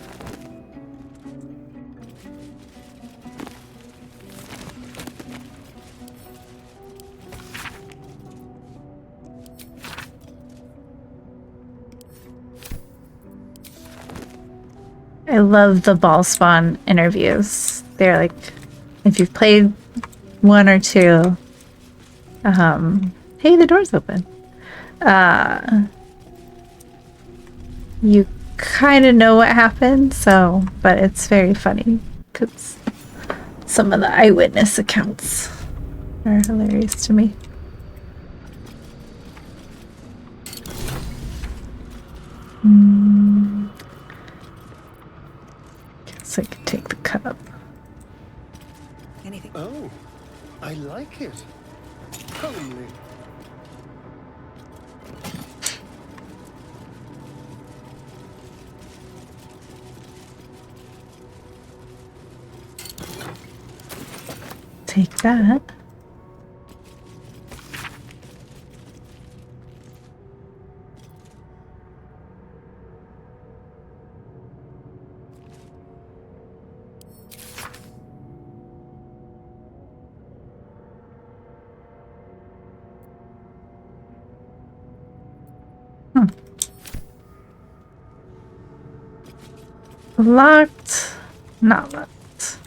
I love the ball spawn interviews. They're like, if you've played one or two, hey, the door's open. You kind of know what happened, so, but it's very funny because some of the eyewitness accounts are hilarious to me. Guess I could take the cup. Anything? Oh, I like it. Homely. Take that. Locked. Not locked.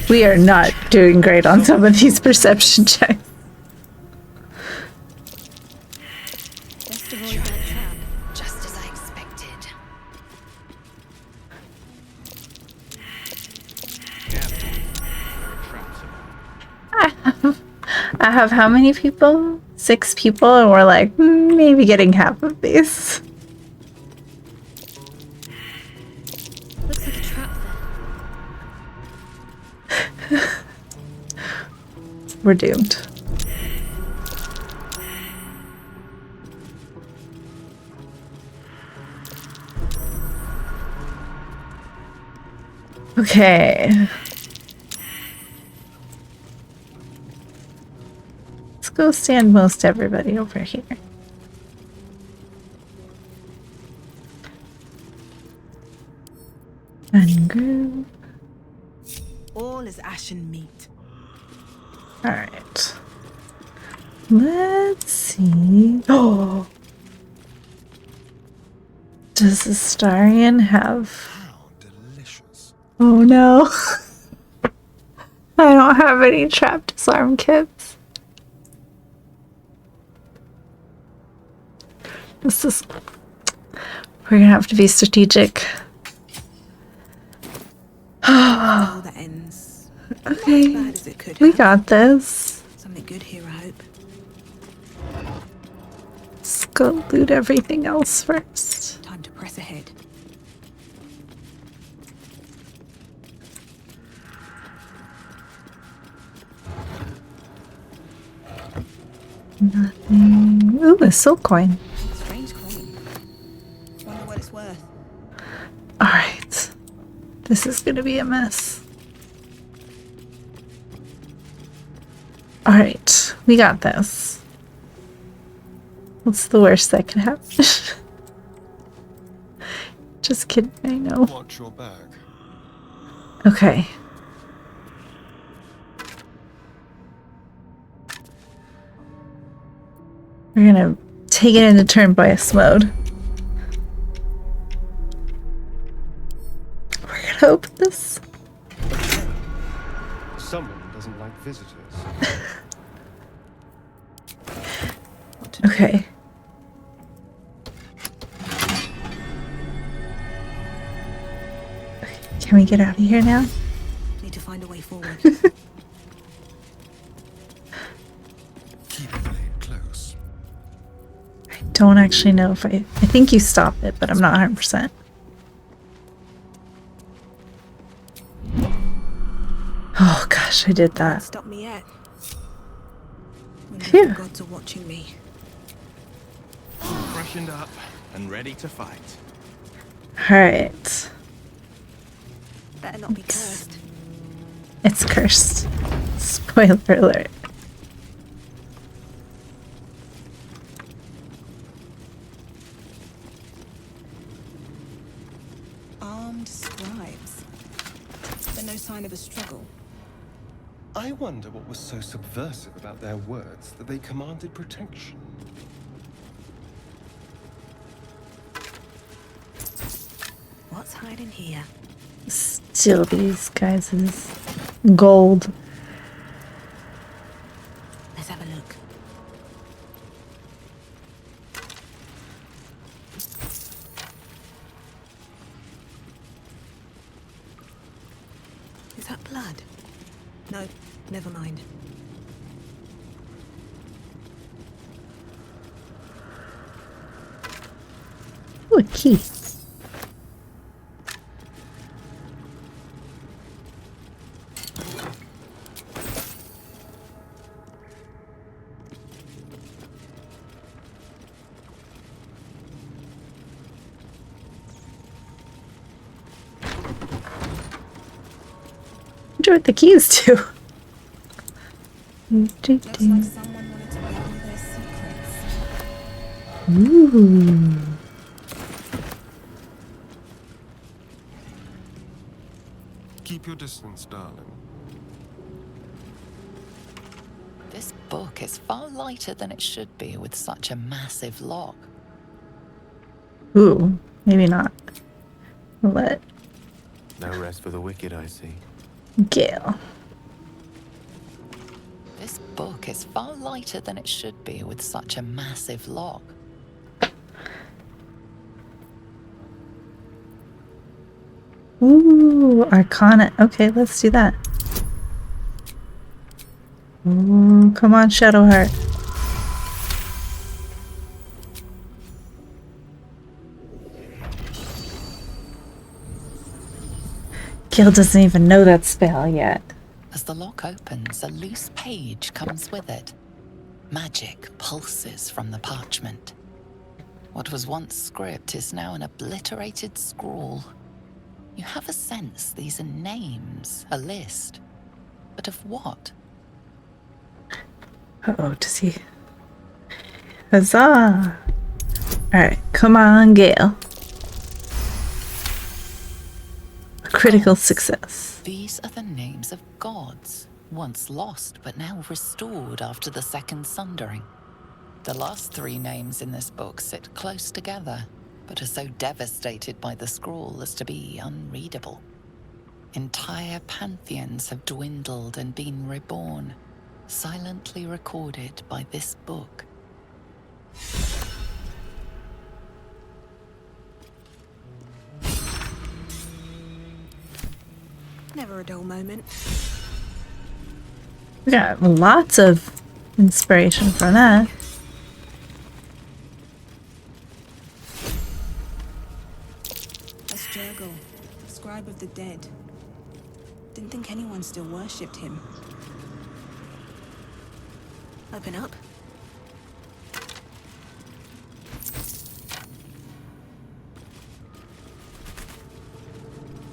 We are not doing great on some of these perception checks. I have how many people? 6 people, and we're like, maybe getting half of these. Looks like a trap there. We're doomed. Okay. Let's go stand most everybody over here. Ungroup. All is ashen meat. Alright. Let's see. Oh! Does the Starian have... Oh no. I don't have any trap disarm kits. This is... We're gonna have to be strategic. That ends. Okay. Not as bad as it could We have. got this. Something good here, I hope. Let's go loot everything else first. Time to press ahead. Nothing. Ooh, a silk coin. Strange coin. Wonder what it's worth. Alright. This is gonna be a mess. Alright, we got this. What's the worst that could happen? Just kidding, I know. Watch your bag. Okay. We're gonna take it into turn bias mode. We're gonna open this. Someone doesn't like visitors. Okay. Can we get out of here now? Need to find a way forward. Keep the blade close. I don't actually know if I think you stopped it, but I'm not 100%. Oh gosh, I did that. Stop me yet. When Phew. the gods are watching me. Freshened up and ready to fight. Alright. Better not be cursed. It's cursed. Spoiler alert. Armed scribes. But no sign of a struggle. I wonder what was so subversive about their words that they commanded protection. What's hiding here? Steal these guys' gold. Let's have a look. Is that blood? No, never mind. Ooh, a key. I wonder what the keys to. Looks like someone wanted to reveal their secrets. Ooh. Keep your distance, darling. This book is far lighter than it should be with such a massive lock. Ooh, maybe not. What? No rest for the wicked, I see. Gale. This book is far lighter than it should be with such a massive lock. Ooh, Arcana. Okay, let's do that. Ooh, come on, Shadowheart. Gil doesn't even know that spell yet. As the lock opens, a loose page comes with it. Magic pulses from the parchment. What was once script is now an obliterated scrawl. You have a sense these are names, a list. But of what? Uh-oh, does he? Huzzah! Alright, come on, Gale. A critical success. These are the names of gods, once lost but now restored after the Second Sundering. The last three names in this book sit close together, but are so devastated by the scrawl as to be unreadable. Entire pantheons have dwindled and been reborn, silently recorded by this book. Never a dull moment. We got lots of inspiration from that. That's Jurgle, scribe of the dead. Didn't think anyone still worshipped him. Open up.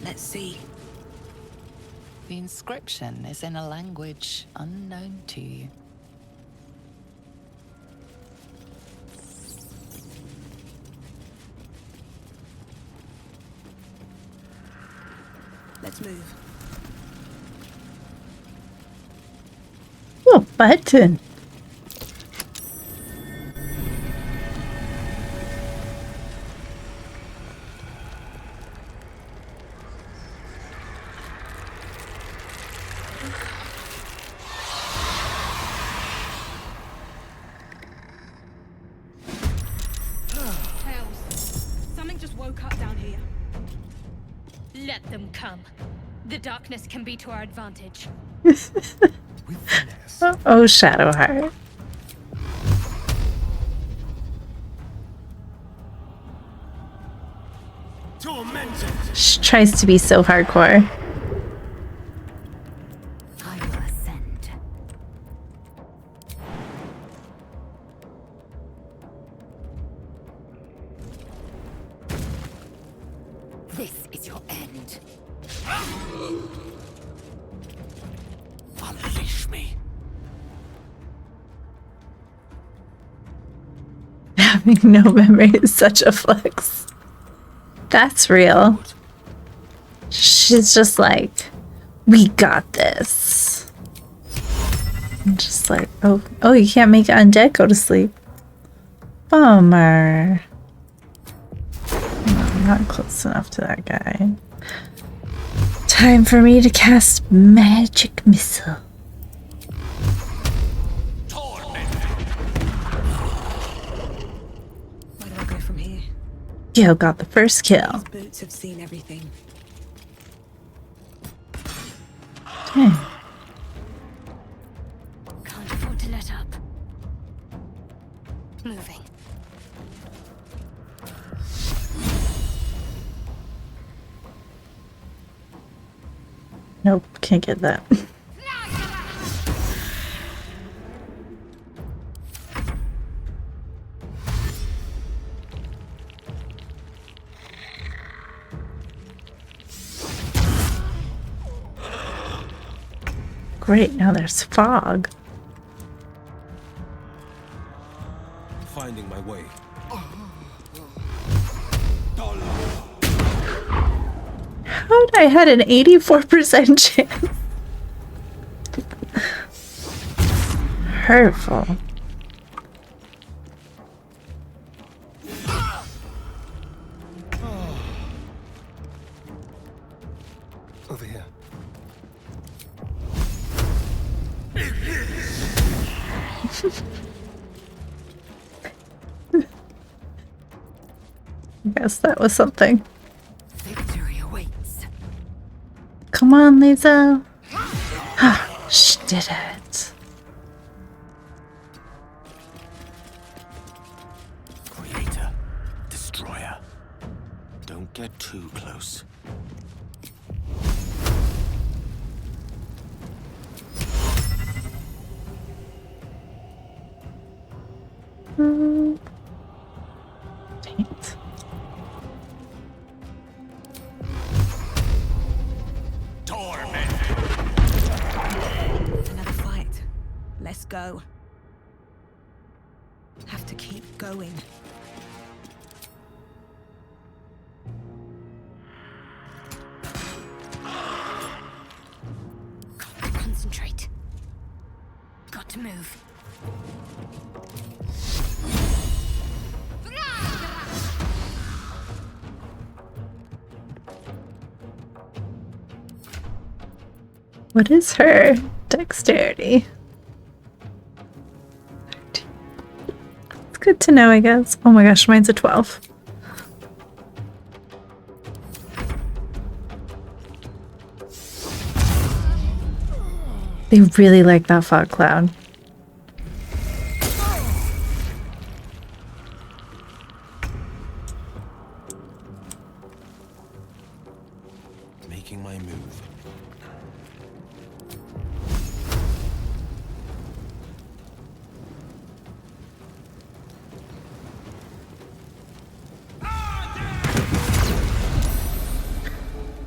Let's see. The inscription is in a language unknown to you. Let's move. Oh, button. Something just woke up down here. Let them come. The darkness can be to our advantage. Oh, Shadowheart. She tries to be so hardcore. I will ascend. This is your end. Unleash me. Having no memory is such a flex. That's real. She's just like, we got this. I'm just like, oh, you can't make undead go to sleep. Bummer. No, I'm not close enough to that guy. Time for me to cast magic missile. Where do I go from here? Gil got the first kill. These boots have seen everything. Dang. Can't afford to let up. Moving. Nope, can't get that. Great, now there's fog. Finding my way. How'd I had an 84% chance? Hurtful. Over here. I guess that was something. Victory awaits. Come on, Lisa. She did it. get too close. Dang it. Another fight. Let's go. Have to keep going. Concentrate. Got to move. What is her dexterity? It's good to know, I guess. Oh my gosh, mine's a 12. They really like that fog cloud. Making my move.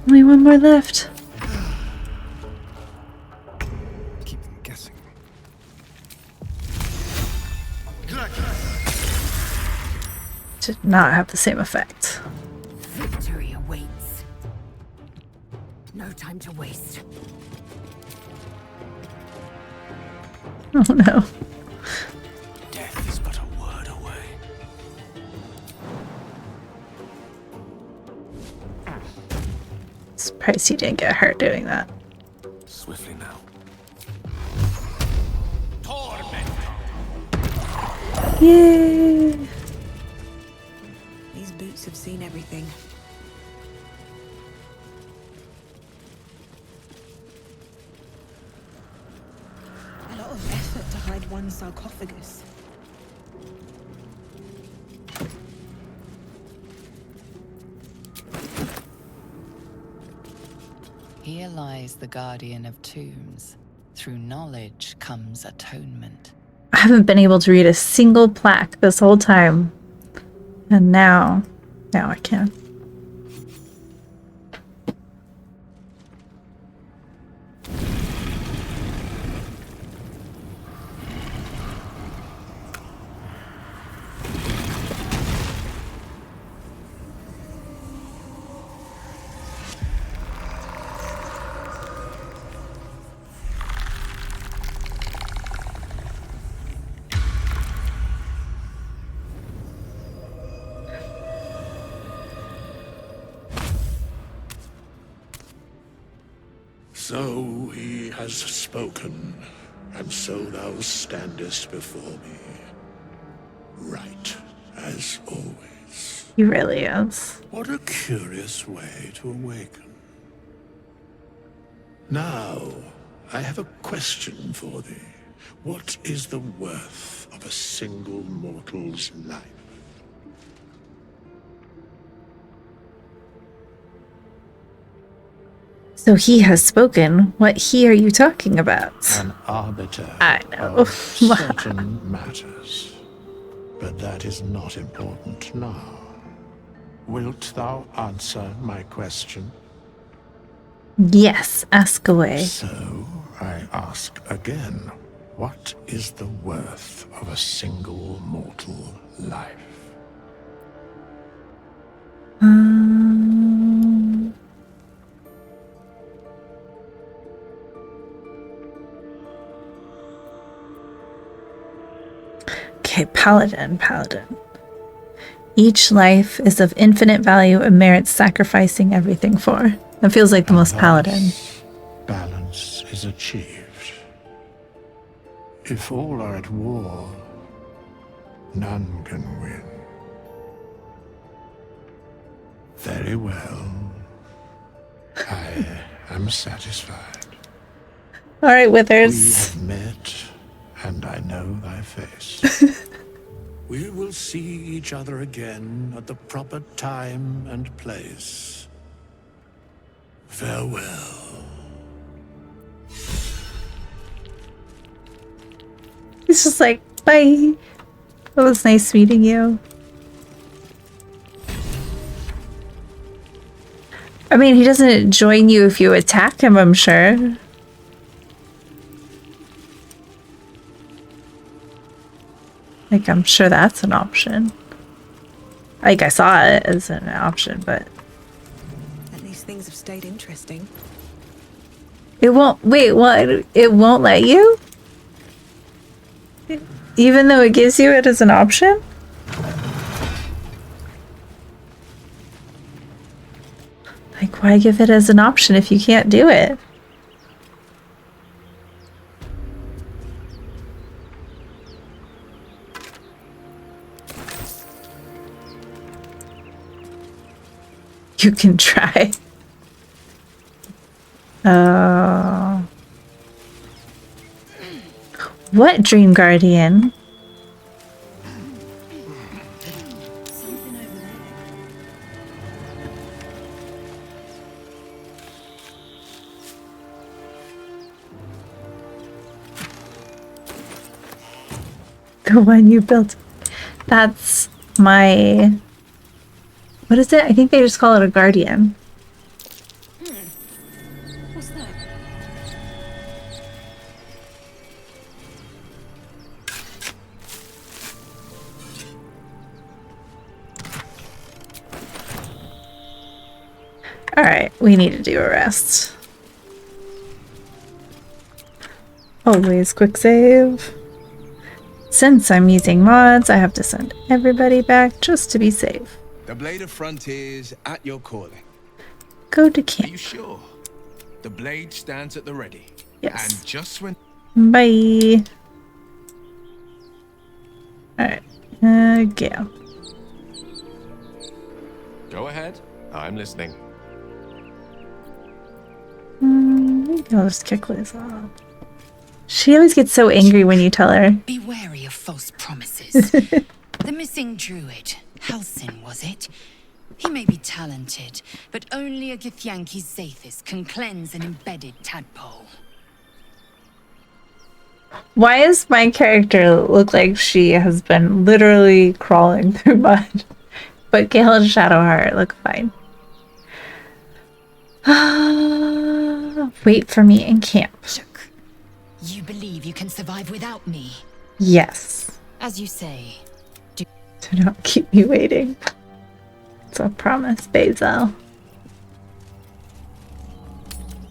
Only one more left. Keep them guessing. Did not have the same effect. Victory awaits. No time to waste. Oh no. Death is but a word away. Surprised you didn't get hurt doing that. Swiftly now. Yay! These boots have seen everything. A lot of effort to hide one sarcophagus. Here lies the guardian of tombs. Through knowledge comes atonement. I haven't been able to read a single plaque this whole time. And now I can. So he has spoken, and so thou standest before me. Right, as always. He really is. What a curious way to awaken. Now, I have a question for thee. What is the worth of a single mortal's life? So he has spoken. What he are you talking about? An arbiter I know. of certain matters. But that is not important now. Wilt thou answer my question? Yes, ask away. So, I ask again, what is the worth of a single mortal life? Okay, paladin. Each life is of infinite value and merits sacrificing everything for. That feels like the most paladin. Balance is achieved. If all are at war, none can win. Very well. I am satisfied. All right, We Withers. have met, and I know thy face. We will see each other again at the proper time and place. Farewell. He's just like, bye. It was nice meeting you. I mean, he doesn't join you if you attack him, I'm sure. Like, I'm sure that's an option. Like, I saw it as an option, but... At least things have stayed interesting. It won't... Wait, what? It won't let you? Even though it gives you it as an option? Like, why give it as an option if you can't do it? You can try. What Dream Guardian? The one you built. That's my... What is it? I think they just call it a guardian. What's that? Alright, we need to do a rest. Always quick save. Since I'm using mods, I have to send everybody back just to be safe. The Blade of Frontiers at your calling. Go to camp. Are you sure? The blade stands at the ready. Yes. And just when... Bye. Alright. Gale. Go ahead. I'm listening. Maybe I'll just kick Liz off. She always gets so angry when you tell her. Be wary of false promises. The missing druid, Halsin, was it? He may be talented, but only a Githyanki Zathis can cleanse an embedded tadpole. Why does my character look like she has been literally crawling through mud? But Gale and Shadowheart look fine. Wait for me in camp. You believe you can survive without me? Yes. As you say. Do not keep me waiting. It's a promise, Basil.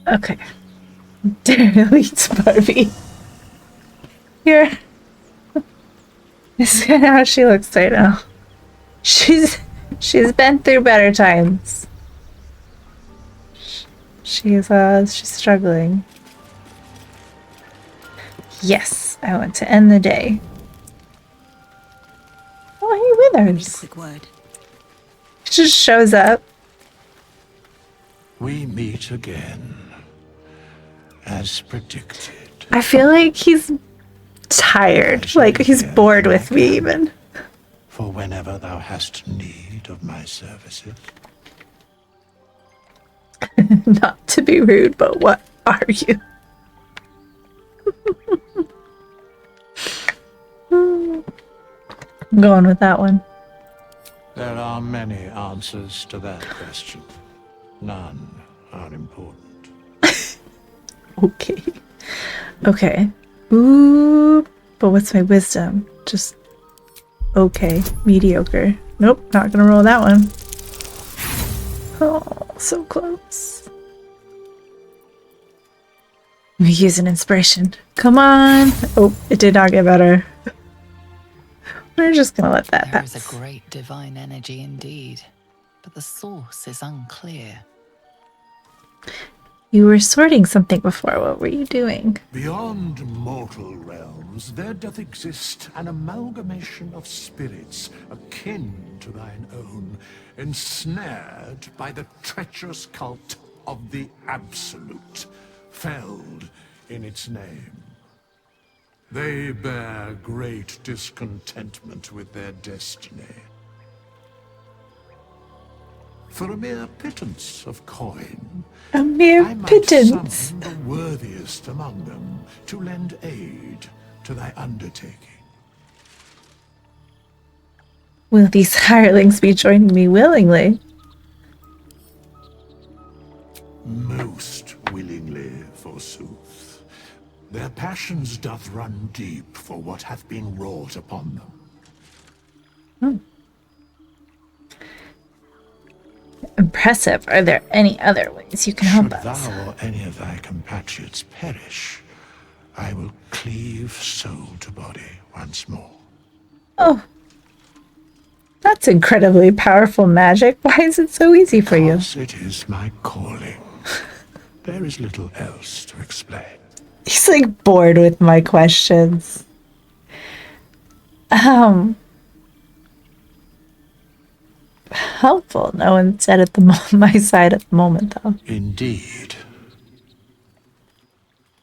Okay. Derelict Barbie. Here. This is kind of how she looks right now. She's been through better times. She's struggling. Yes, I want to end the day. Oh, hey, Withers. Quick word. She just shows up. We meet again, as predicted. I feel like he's tired. Like he's bored with me even. For whenever thou hast need of my services. Not to be rude, but what are you? I'm going with that one. There are many answers to that question. None are important. Okay. Okay. Ooh, but what's my wisdom? Just okay. Mediocre. Nope, not gonna roll that one. Oh, so close. Let me use an inspiration. Come on. Oh, it did not get better. We're just gonna let that There pass. is a great divine energy indeed, but the source is unclear. You were sorting something before. What were you doing? Beyond mortal realms, there doth exist an amalgamation of spirits akin to thine own, ensnared by the treacherous cult of the Absolute, felled in its name. They bear great discontentment with their destiny. For a mere pittance of coin, A mere I might pittance. summon the worthiest among them to lend aid to thy undertaking. Will these hirelings be joining me willingly? Most willingly, forsooth. Their passions doth run deep for what hath been wrought upon them. Impressive. Are there any other ways you can help Should us? thou or any of thy compatriots perish, I will cleave soul to body once more. Oh. That's incredibly powerful magic. Why is it so easy for you? Because it is my calling. There is little else to explain. He's like bored with my questions. Helpful. No one said at my side at the moment, though. Indeed.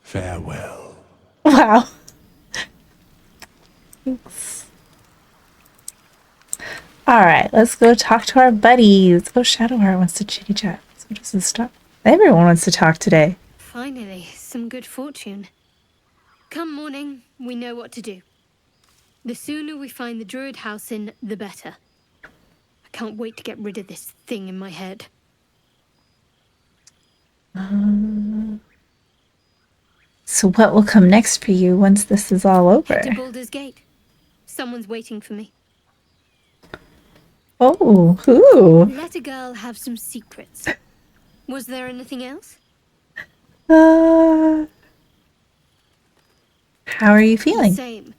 Farewell. Wow. Thanks. All right, let's go talk to our buddy. Let's go. Shadowheart wants to chitty chat. So does this stop? Everyone wants to talk today. Finally, some good fortune. Come morning, we know what to do. The sooner we find the druid house in, the better. I can't wait to get rid of this thing in my head. So what will come next for you once this is all over? Head to Baldur's Gate. Someone's waiting for me. Oh, who? Let a girl have some secrets. Was there anything else? How are you feeling? The same.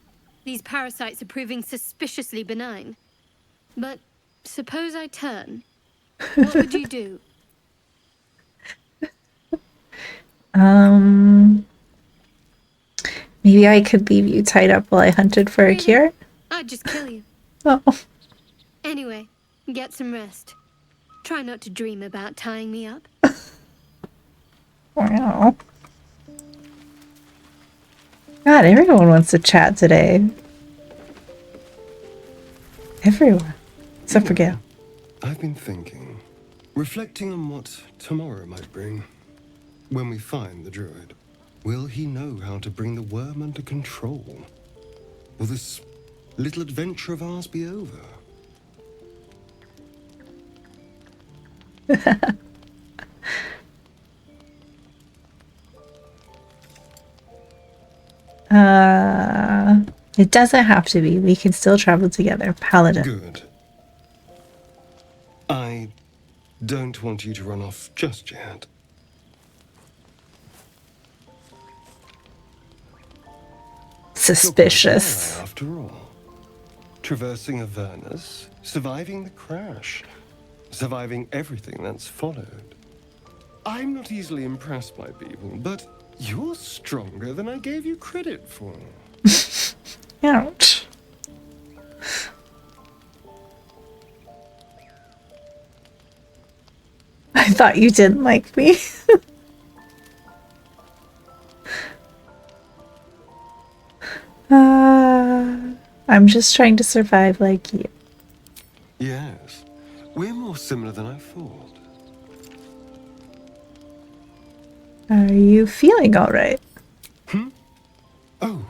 These parasites are proving suspiciously benign. But suppose I turn. What would you do? Maybe I could leave you tied up while I hunted for a cure? I'd just kill you. Oh. Anyway, get some rest. Try not to dream about tying me up. Wow. God, everyone wants to chat today. Everyone. Except for Gale. I've been thinking, reflecting on what tomorrow might bring. When we find the druid, will he know how to bring the worm under control? Will this little adventure of ours be over? It doesn't have to be. We can still travel together. Paladin. Good. I don't want you to run off just yet. Suspicious. After all, traversing Avernus, surviving the crash, surviving everything that's followed. I'm not easily impressed by people, but you're stronger than I gave you credit for. Ouch. I thought you didn't like me. I'm just trying to survive like you. Yes, we're more similar than I thought. Are you feeling all right? Oh,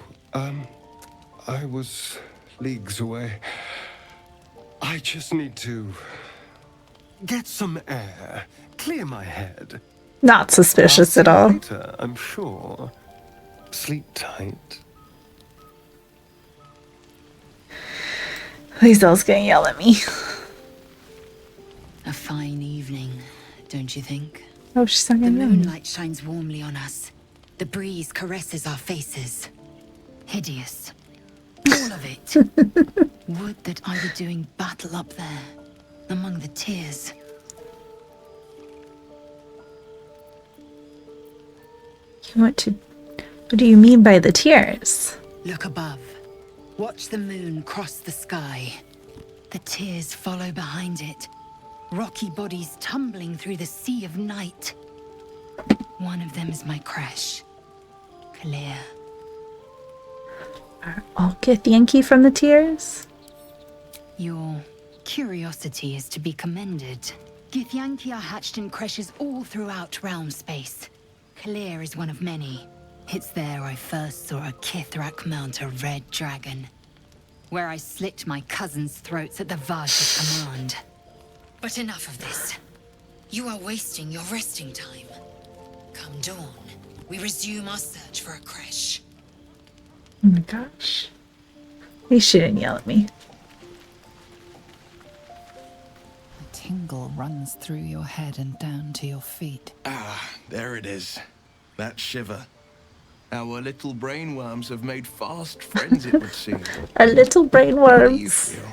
I was leagues away. I just need to get some air, clear my head. Not suspicious at all. Later, I'm sure. Sleep tight. Liesel's gonna yell at me. A fine evening, don't you think? Oh, she's not The gonna moonlight shines warmly on us. The breeze caresses our faces. Hideous. All of it. Would that I were doing battle up there, among the tears. You want to... What do you mean by the tears? Look above. Watch the moon cross the sky. The tears follow behind it. Rocky bodies tumbling through the sea of night. One of them is my crash. Clear. Are Githyanki from the Tears? Your curiosity is to be commended. Githyanki are hatched in creches all throughout realm space. Kalir is one of many. It's there I first saw a Kithrak mount a red dragon, where I slit my cousins' throats at the Vaj's command. But enough of this. You are wasting your resting time. Come dawn, we resume our search for a creche. Oh my gosh. He shouldn't yell at me. A tingle runs through your head and down to your feet. Ah, there it is. That shiver. Our little brainworms have made fast friends, it would seem. Our little How do you brainworms. feel?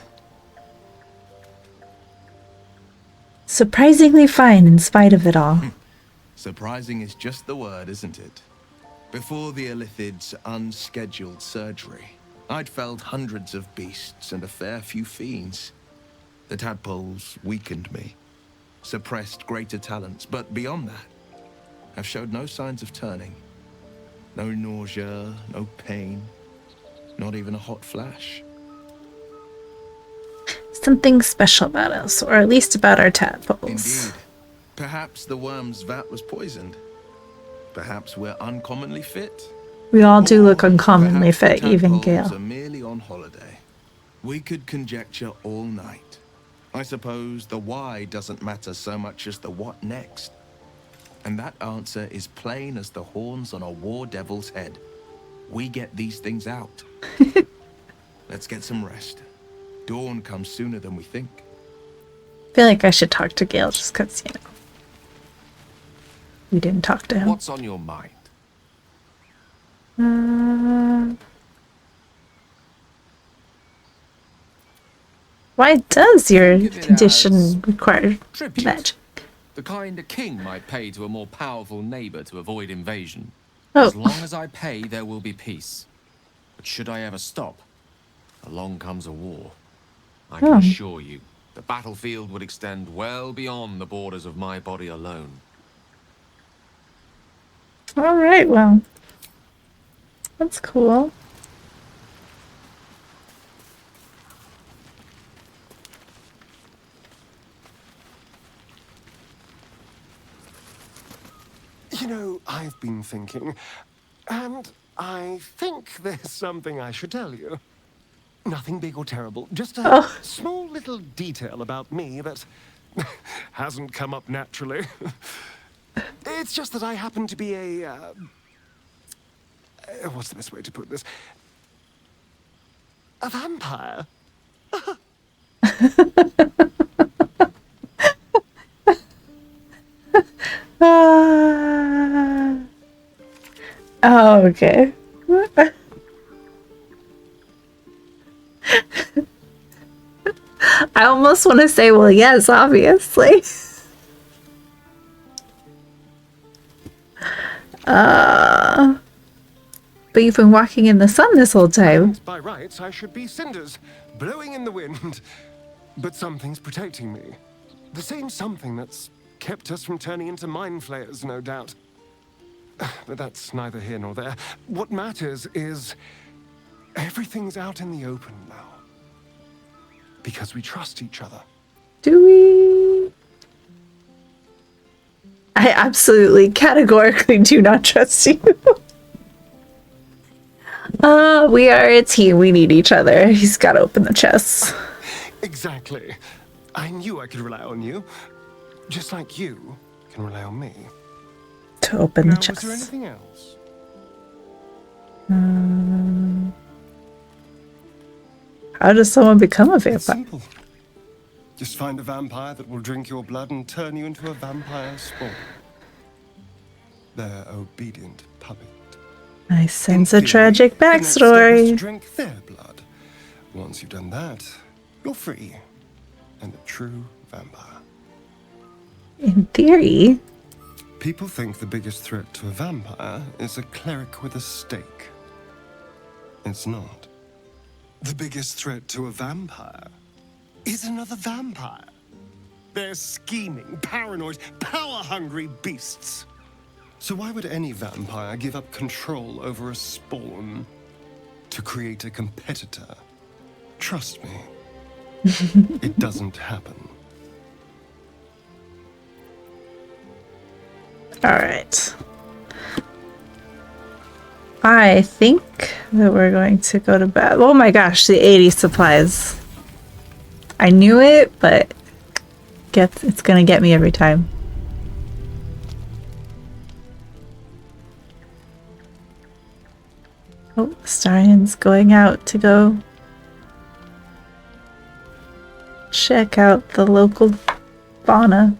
Surprisingly fine in spite of it all. Surprising is just the word, isn't it? Before the Illithid's unscheduled surgery, I'd felled hundreds of beasts and a fair few fiends. The tadpoles weakened me, suppressed greater talents, but beyond that, I've showed no signs of turning. No nausea, no pain, not even a hot flash. Something special about us, or at least about our tadpoles. Indeed. Perhaps the worm's vat was poisoned. Perhaps we're uncommonly fit. We all do look uncommonly Perhaps the fit, even tadpoles Gale. are merely on holiday. We could conjecture all night. I suppose the why doesn't matter so much as the what next. And that answer is plain as the horns on a war devil's head. We get these things out. Let's get some rest. Dawn comes sooner than we think. I feel like I should talk to Gale just because, you know, we didn't talk to him. What's on your mind? Why does your Think of it condition as require tribute. magic? The kind a king might pay to a more powerful neighbor to avoid invasion. Oh. As long as I pay, there will be peace. But should I ever stop, along comes a war. I can Oh. assure you, the battlefield would extend well beyond the borders of my body alone. All right, well, that's cool. You know, I've been thinking, and I think there's something I should tell you. Nothing big or terrible, just a small little detail about me that hasn't come up naturally. It's just that I happen to be a... what's the best way to put this? A vampire. Oh, okay. I almost want to say, well, yes, obviously. But you've been walking in the sun this whole time. By rights, I should be cinders, blowing in the wind. But something's protecting me. The same something that's kept us from turning into mind flayers, no doubt. But that's neither here nor there. What matters is everything's out in the open now. Because we trust each other. Do we? I absolutely, categorically do not trust you. We are a team. We need each other. He's got to open the chests. Exactly. I knew I could rely on you. Just like you can rely on me. To open the Was chests. there anything else? How does someone become a It's vampire? simple. Just find a vampire that will drink your blood and turn you into a vampire spawn. Their obedient puppet. I sense a tragic The next step is to backstory. drink their blood. Once you've done that, you're free. And a true vampire. In theory. People think the biggest threat to a vampire is a cleric with a stake. It's not. The biggest threat to a vampire is another vampire. They're scheming, paranoid, power-hungry beasts. So why would any vampire give up control over a spawn? to create a competitor. Trust me, it doesn't happen. All right. I think that we're going to go to bed. Oh my gosh, the 80 supplies. I knew it, but it's gonna get me every time. Oh, Starian's going out to go check out the local fauna.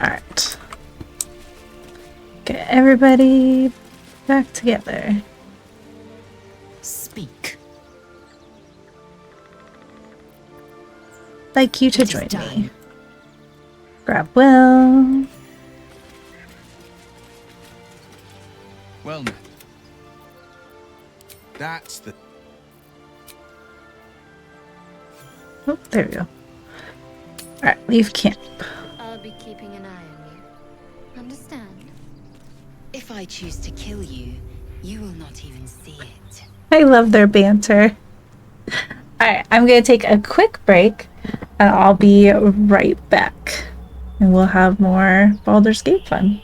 Alright. Get everybody back together. Speak. Like you to join me. Grab Will. Well, now. That's the... Oh, there we go. Alright, leave camp. I'll be keeping an eye on you. Understand? If I choose to kill you, you will not even see it. I love their banter. Alright, I'm going to take a quick break and I'll be right back. And we'll have more Baldur's Gate fun.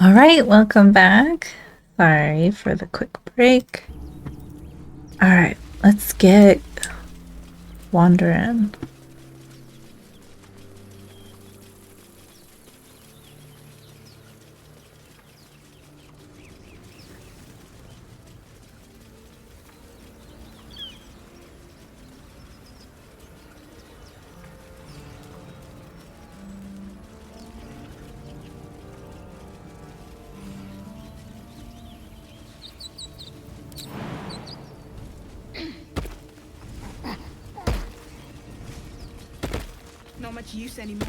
All right, welcome back. Sorry for the quick break. All right, let's get wandering. Not much use anymore.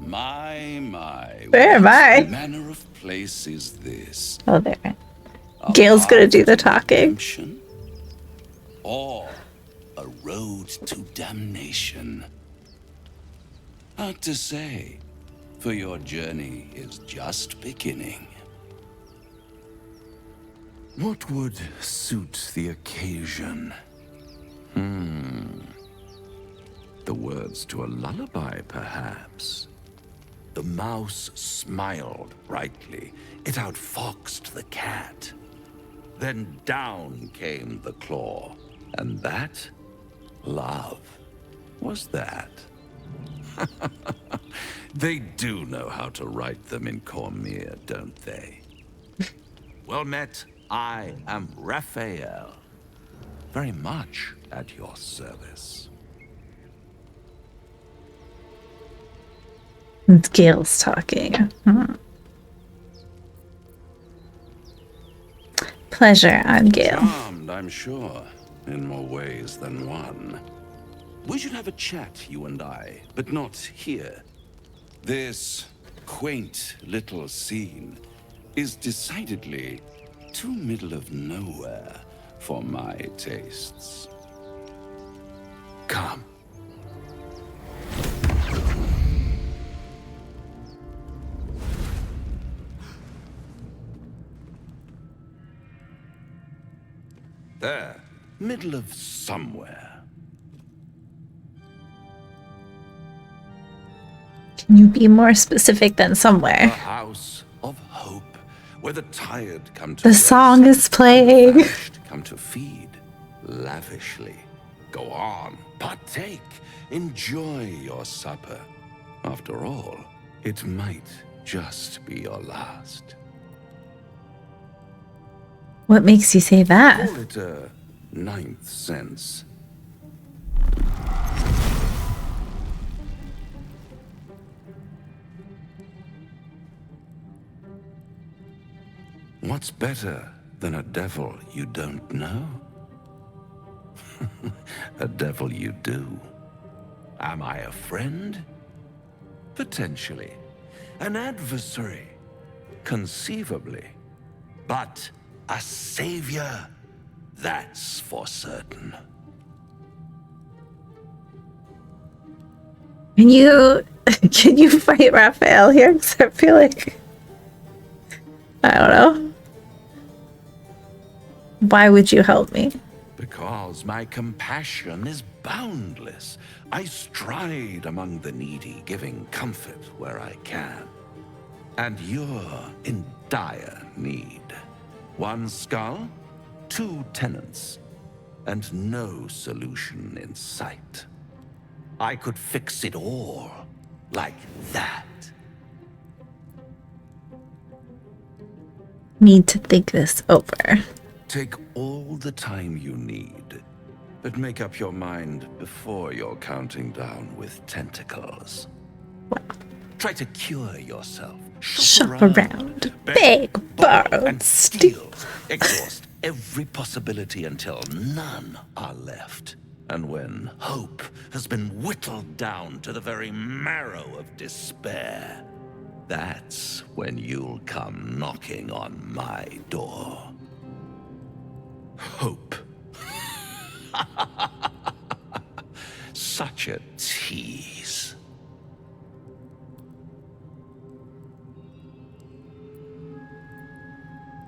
My. Where am I? What manner of place is this? Oh, there. Gale's gonna do the talking. Redemption? Or a road to damnation? Hard to say, for your journey is just beginning. What would suit the occasion? The words to a lullaby, perhaps. The mouse smiled brightly. It outfoxed the cat. Then down came the claw. And that? Love. Was that? They do know how to write them in Cormier, don't they? Well met, I am Raphael. Very much at your service. It's Gale's talking. Pleasure, I'm Gale. Charmed, I'm sure, in more ways than one. We should have a chat, you and I, but not here. This quaint little scene is decidedly too middle of nowhere for my tastes. Come. There, middle of somewhere. Can you be more specific than A somewhere? house of hope, where the tired come to The rest, song is playing. the famished come to feed lavishly. Go on, partake, enjoy your supper. After all, it might just be your last. What makes you say that? Call it a ninth sense. What's better than a devil you don't know? A devil you do. Am I a friend? Potentially. An adversary? Conceivably. But a savior? That's for certain. Can you fight Raphael here? Because I feel like I don't know. Why would you help me? Because my compassion is boundless. I stride among the needy, giving comfort where I can. And you're in dire need. One skull? 2 tenants, and no solution in sight. I could fix it all like that. Need to think this over. Take all the time you need, but make up your mind before you're counting down with tentacles. Try to cure yourself. Shop around. Beg, borrow, and steal. Exhaust every possibility until none are left. And when hope has been whittled down to the very marrow of despair, that's when you'll come knocking on my door. Hope. Such a tease.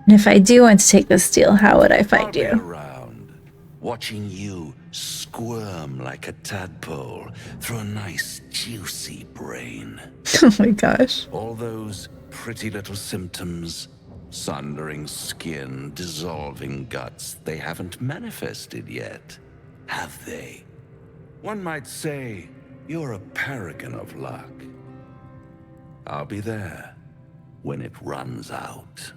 And if I do want to take this deal, how would I find you? Around, watching you squirm like a tadpole through a nice juicy brain. Oh my gosh. All those pretty little symptoms, sundering skin, dissolving guts, they haven't manifested yet, have they? One might say you're a paragon of luck. I'll be there when it runs out.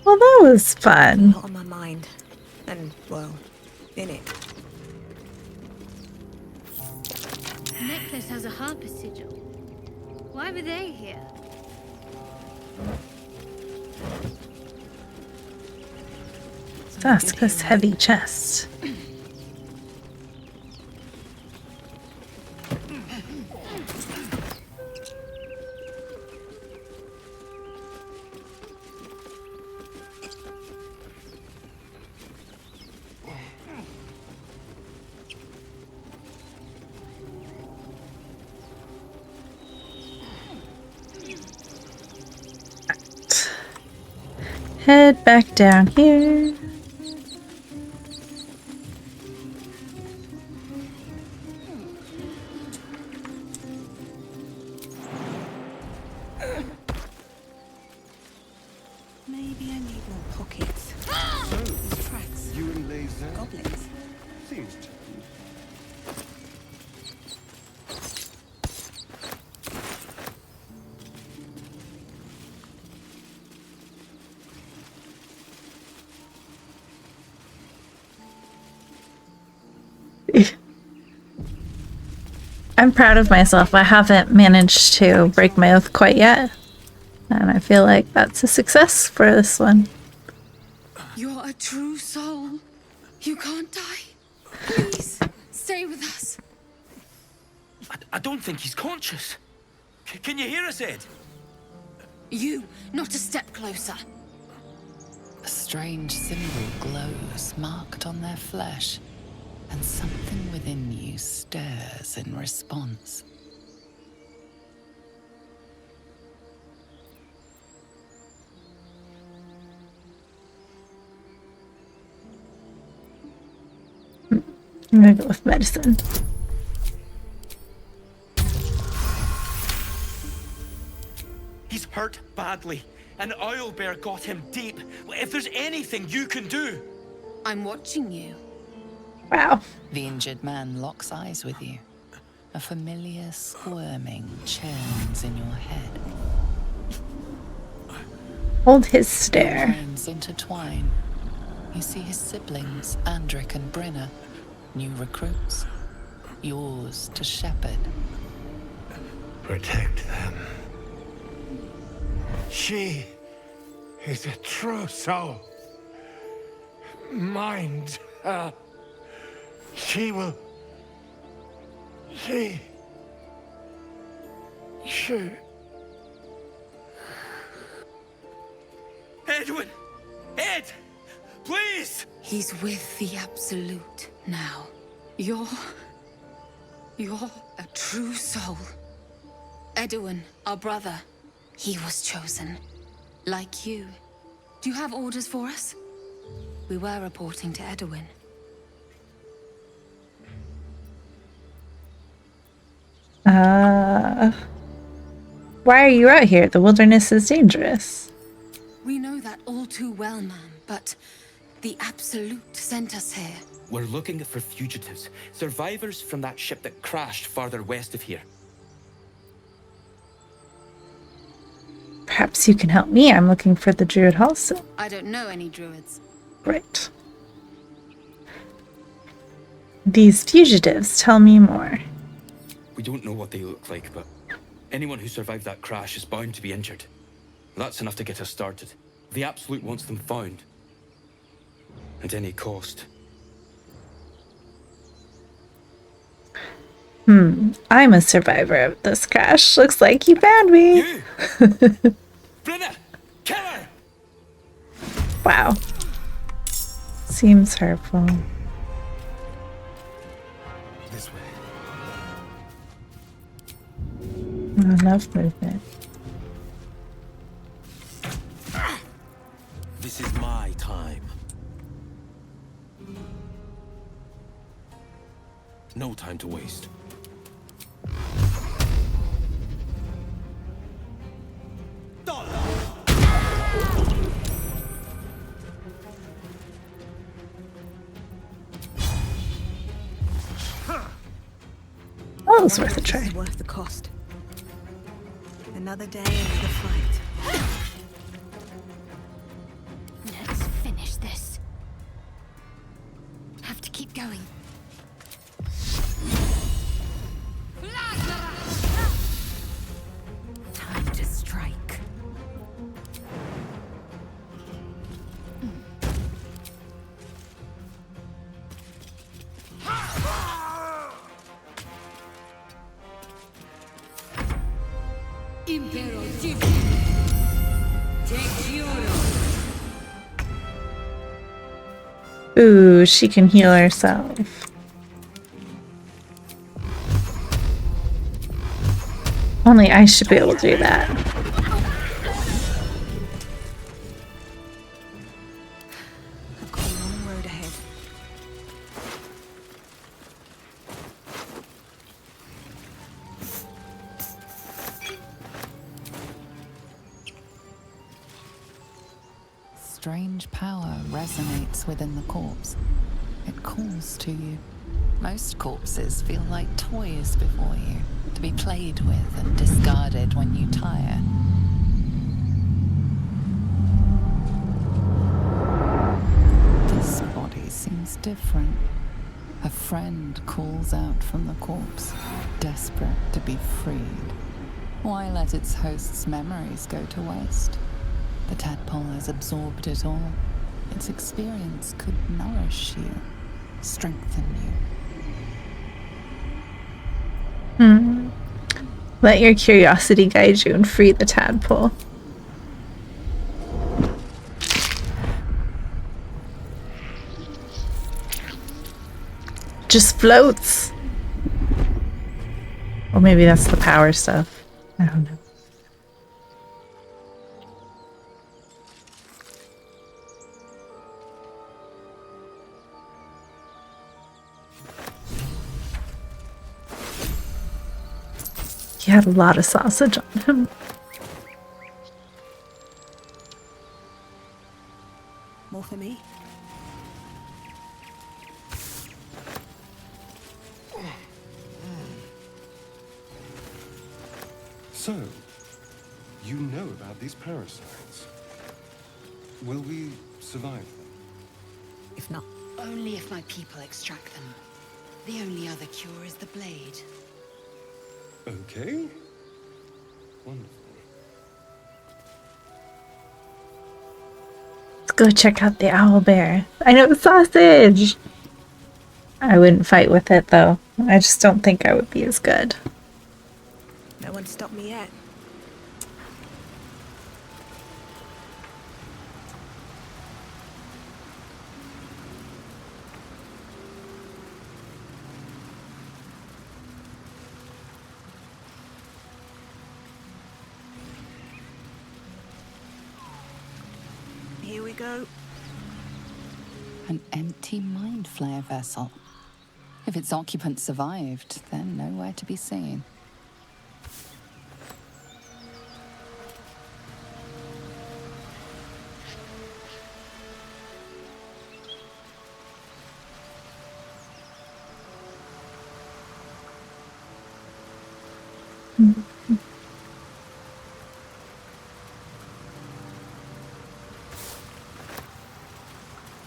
Well, that was fun. A lot on my mind. And, well, in it. The necklace has a harper sigil. Why were they here? Saska's heavy chest. Head back down here. Maybe I need more pockets. These tracks. You and Laser? Goblins. Seems to. I'm proud of myself. I haven't managed to break my oath quite yet. And I feel like that's a success for this one. You're a true soul. You can't die. Please, stay with us. I don't think he's conscious. Can you hear us, Ed? You, not a step closer. A strange symbol glows, marked on their flesh, and something within you stirs in response. I'm gonna go with medicine. He's hurt badly, and Owlbear got him deep. If there's anything you can do... I'm watching you. Wow. The injured man locks eyes with you. A familiar squirming churns in your head. Hold his stare. Your brains intertwine. You see his siblings, Andric and Brenna, new recruits, yours to shepherd. Protect them. She is a true soul. Mind her. She will... She... Edwin! Ed! Please! He's with the Absolute now. You're a true soul. Edwin, our brother, he was chosen. Like you. Do you have orders for us? We were reporting to Edwin. Why are you out here? The wilderness is dangerous. We know that all too well, ma'am, but the Absolute sent us here. We're looking for fugitives, survivors from that ship that crashed farther west of here. Perhaps you can help me. I'm looking for the druid also. I don't know any druids. Right. These fugitives, tell me more. We don't know what they look like, but anyone who survived that crash is bound to be injured. That's enough to get us started. The Absolute wants them found. At any cost. I'm a survivor of this crash. Looks like you found me. You! Brenna! Kill her! Wow. Seems hurtful. This way. Not enough movement. This is my time. No time to waste. Oh, it's worth a try. It's worth the cost. Another day, another fight. Let's finish this. Have to keep going. Time to strike. Ooh, she can heal herself. Only I should be able to do that. I've got a long road ahead. Strange power resonates within the corpse. It calls to you. Most corpses feel like toys before you, to be played with and discarded when you tire. This body seems different. A friend calls out from the corpse, desperate to be freed. Why let its host's memories go to waste? The tadpole has absorbed it all. Its experience could nourish you, strengthen you. Let your curiosity guide you and free the tadpole. Just floats. Or maybe that's the power stuff. I don't know. He had a lot of sausage on him. More for me? So, you know about these parasites. Will we survive them? If not, Only if my people extract them. The only other cure is the blade. Okay. Wonderful. Let's go check out the owl bear. I know sausage! I wouldn't fight with it though. I just don't think I would be as good. no one stopped me yet. Here we go. An empty mind flayer vessel. If its occupant survived, then nowhere to be seen.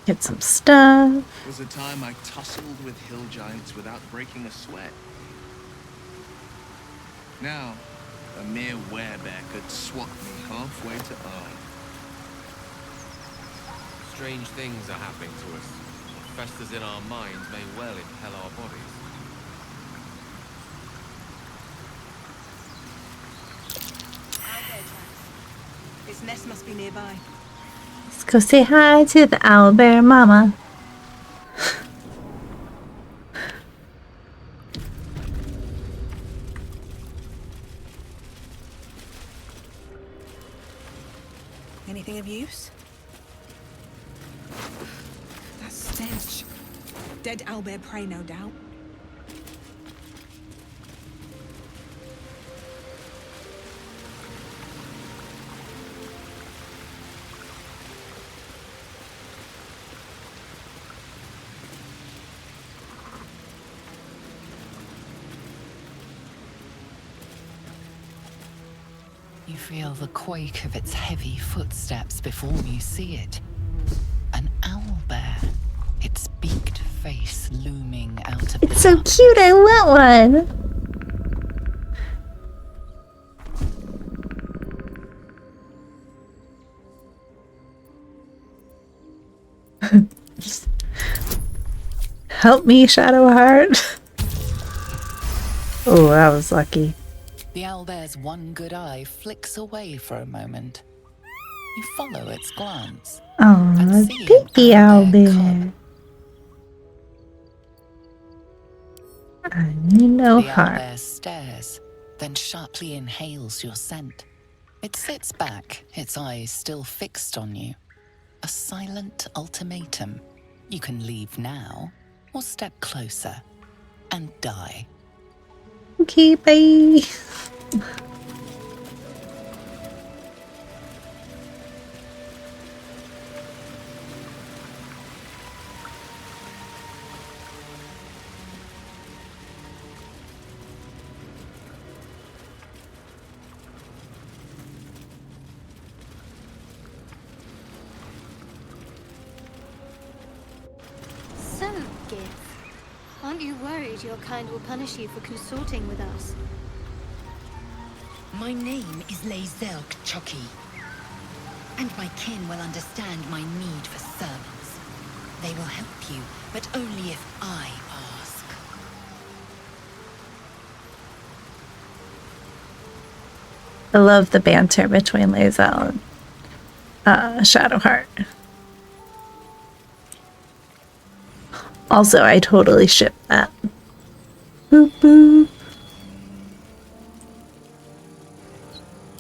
Get some stuff. Was a time I tussled with hill giants without breaking a sweat. Now, a mere werebear could swat me halfway to Arn. Strange things are happening to us. What festers in our minds may well impel our bodies. Its nest must be nearby. Let's go say hi to the owlbear mama. Anything of use? That stench. Dead owlbear prey, no doubt. You feel the quake of its heavy footsteps before you see it. An owlbear, its beaked face looming out of the It's so cute, I want one. Help me, Shadowheart. Oh, that was lucky. The owlbear's one good eye flicks away for a moment. You follow its glance. Oh, baby owlbear. No the harm. owlbear stares, then sharply inhales your scent. It sits back, its eyes still fixed on you. A silent ultimatum. You can leave now, or step closer and die. Okay, bye. So, Gith, aren't you worried your kind will punish you for consorting with us? My name is Lae'zel K'Choki, and my kin will understand my need for servants. They will help you, but only if I ask. I love the banter between Lae'zel and Shadowheart. Also, I totally ship that. Boop boop.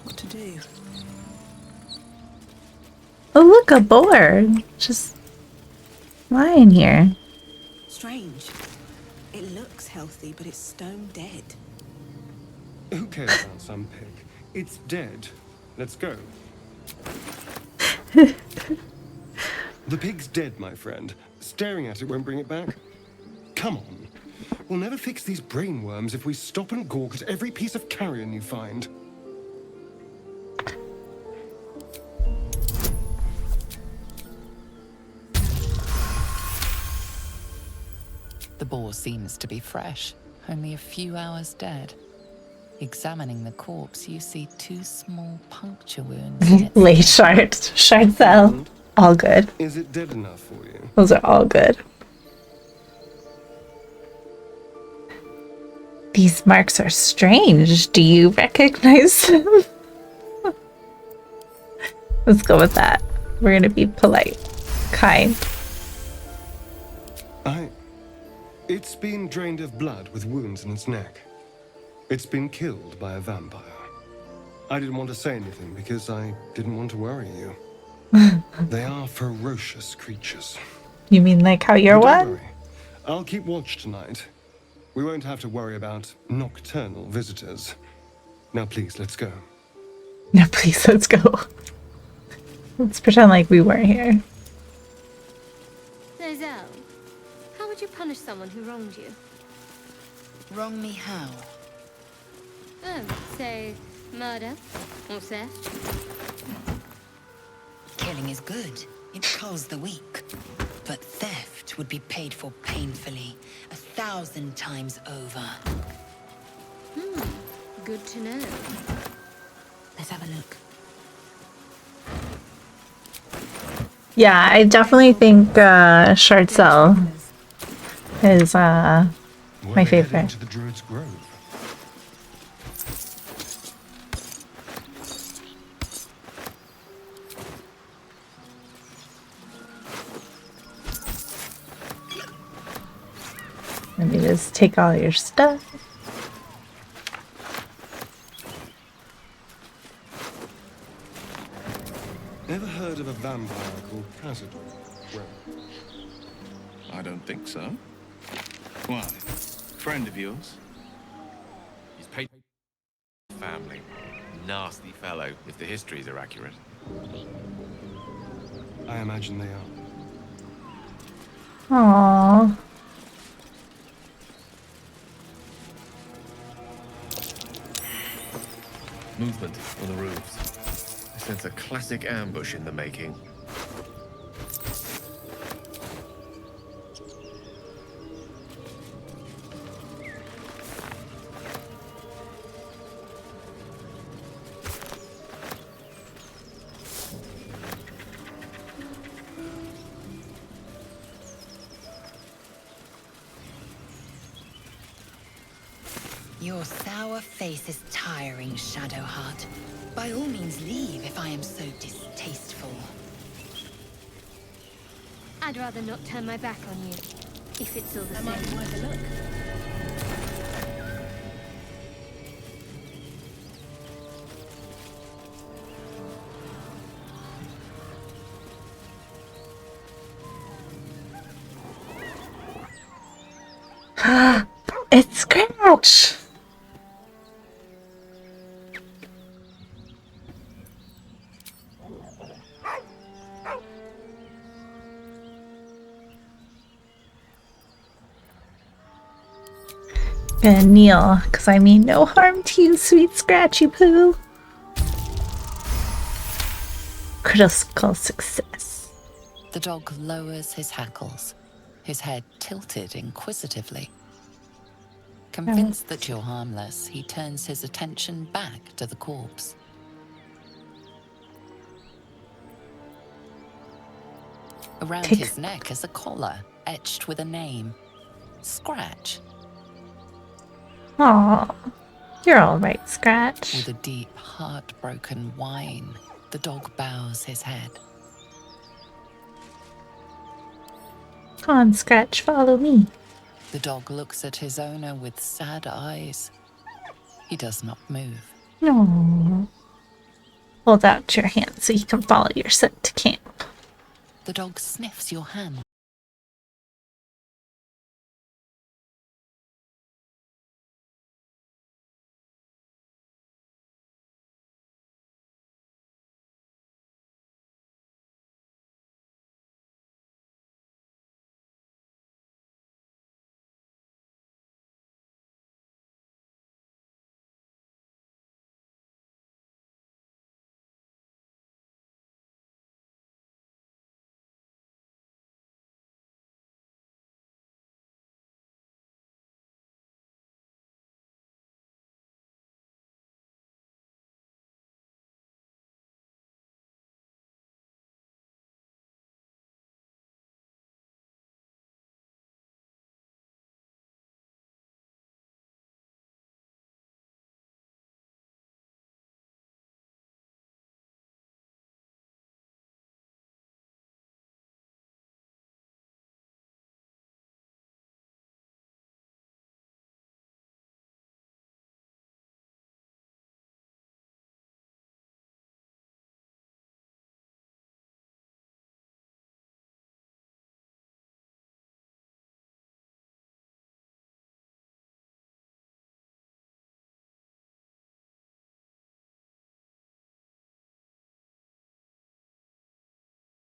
What to do? Oh, look, a boar. Just lying here. Strange. It looks healthy, but it's stone dead. Who cares about some pig? It's dead. Let's go. The pig's dead, my friend. Staring at it won't bring it back. Come on. We'll never fix these brainworms if we stop and gawk at every piece of carrion you find. The boar seems to be fresh, only a few hours dead. Examining the corpse, you see 2 small puncture wounds. Lay shards. Shard cell. All good. Is it dead enough for you? Those are all good. These marks are strange. Do you recognize them? Let's go with that. We're gonna be polite. Kind. It's been drained of blood with wounds in its neck. It's been killed by a vampire. I didn't want to say anything because I didn't want to worry you. They are ferocious creatures. You mean like how you're But don't one? worry. I'll keep watch tonight. We won't have to worry about nocturnal visitors. Now please, let's go. No, please, let's go. Let's pretend like we weren't here. Lae'zel, how would you punish someone who wronged you? Wrong me how? Say murder or theft? Killing is good. It culls the weak. But theft would be paid for painfully, 1,000 times over. Good to know. Let's have a look. Yeah, I definitely think Shard Cell is my favorite. To the Druid's Grove. Let me just take all your stuff. Ever heard of a vampire called Cazador? Well, I don't think so. Why? Friend of yours? He's paid family. Nasty fellow, if the histories are accurate. I imagine they are. Aww. Movement on the roofs. I sense a classic ambush in the making. Your sour face is tiring, Shadowheart. By all means leave if I am so distasteful. I'd rather not turn my back on you, if it's all the same. Worth a look. It's Scratch! Gonna kneel, because I mean no harm to you, sweet Scratchy Poo. Critical success. The dog lowers his hackles, his head tilted inquisitively. Convinced that you're harmless, he turns his attention back to the corpse. Around his neck is a collar, etched with a name. Scratch. Aw, you're all right, Scratch. With a deep, heartbroken whine, the dog bows his head. Come on, Scratch, follow me. The dog looks at his owner with sad eyes. He does not move. No. Hold out your hand so you can follow your scent to camp. The dog sniffs your hand,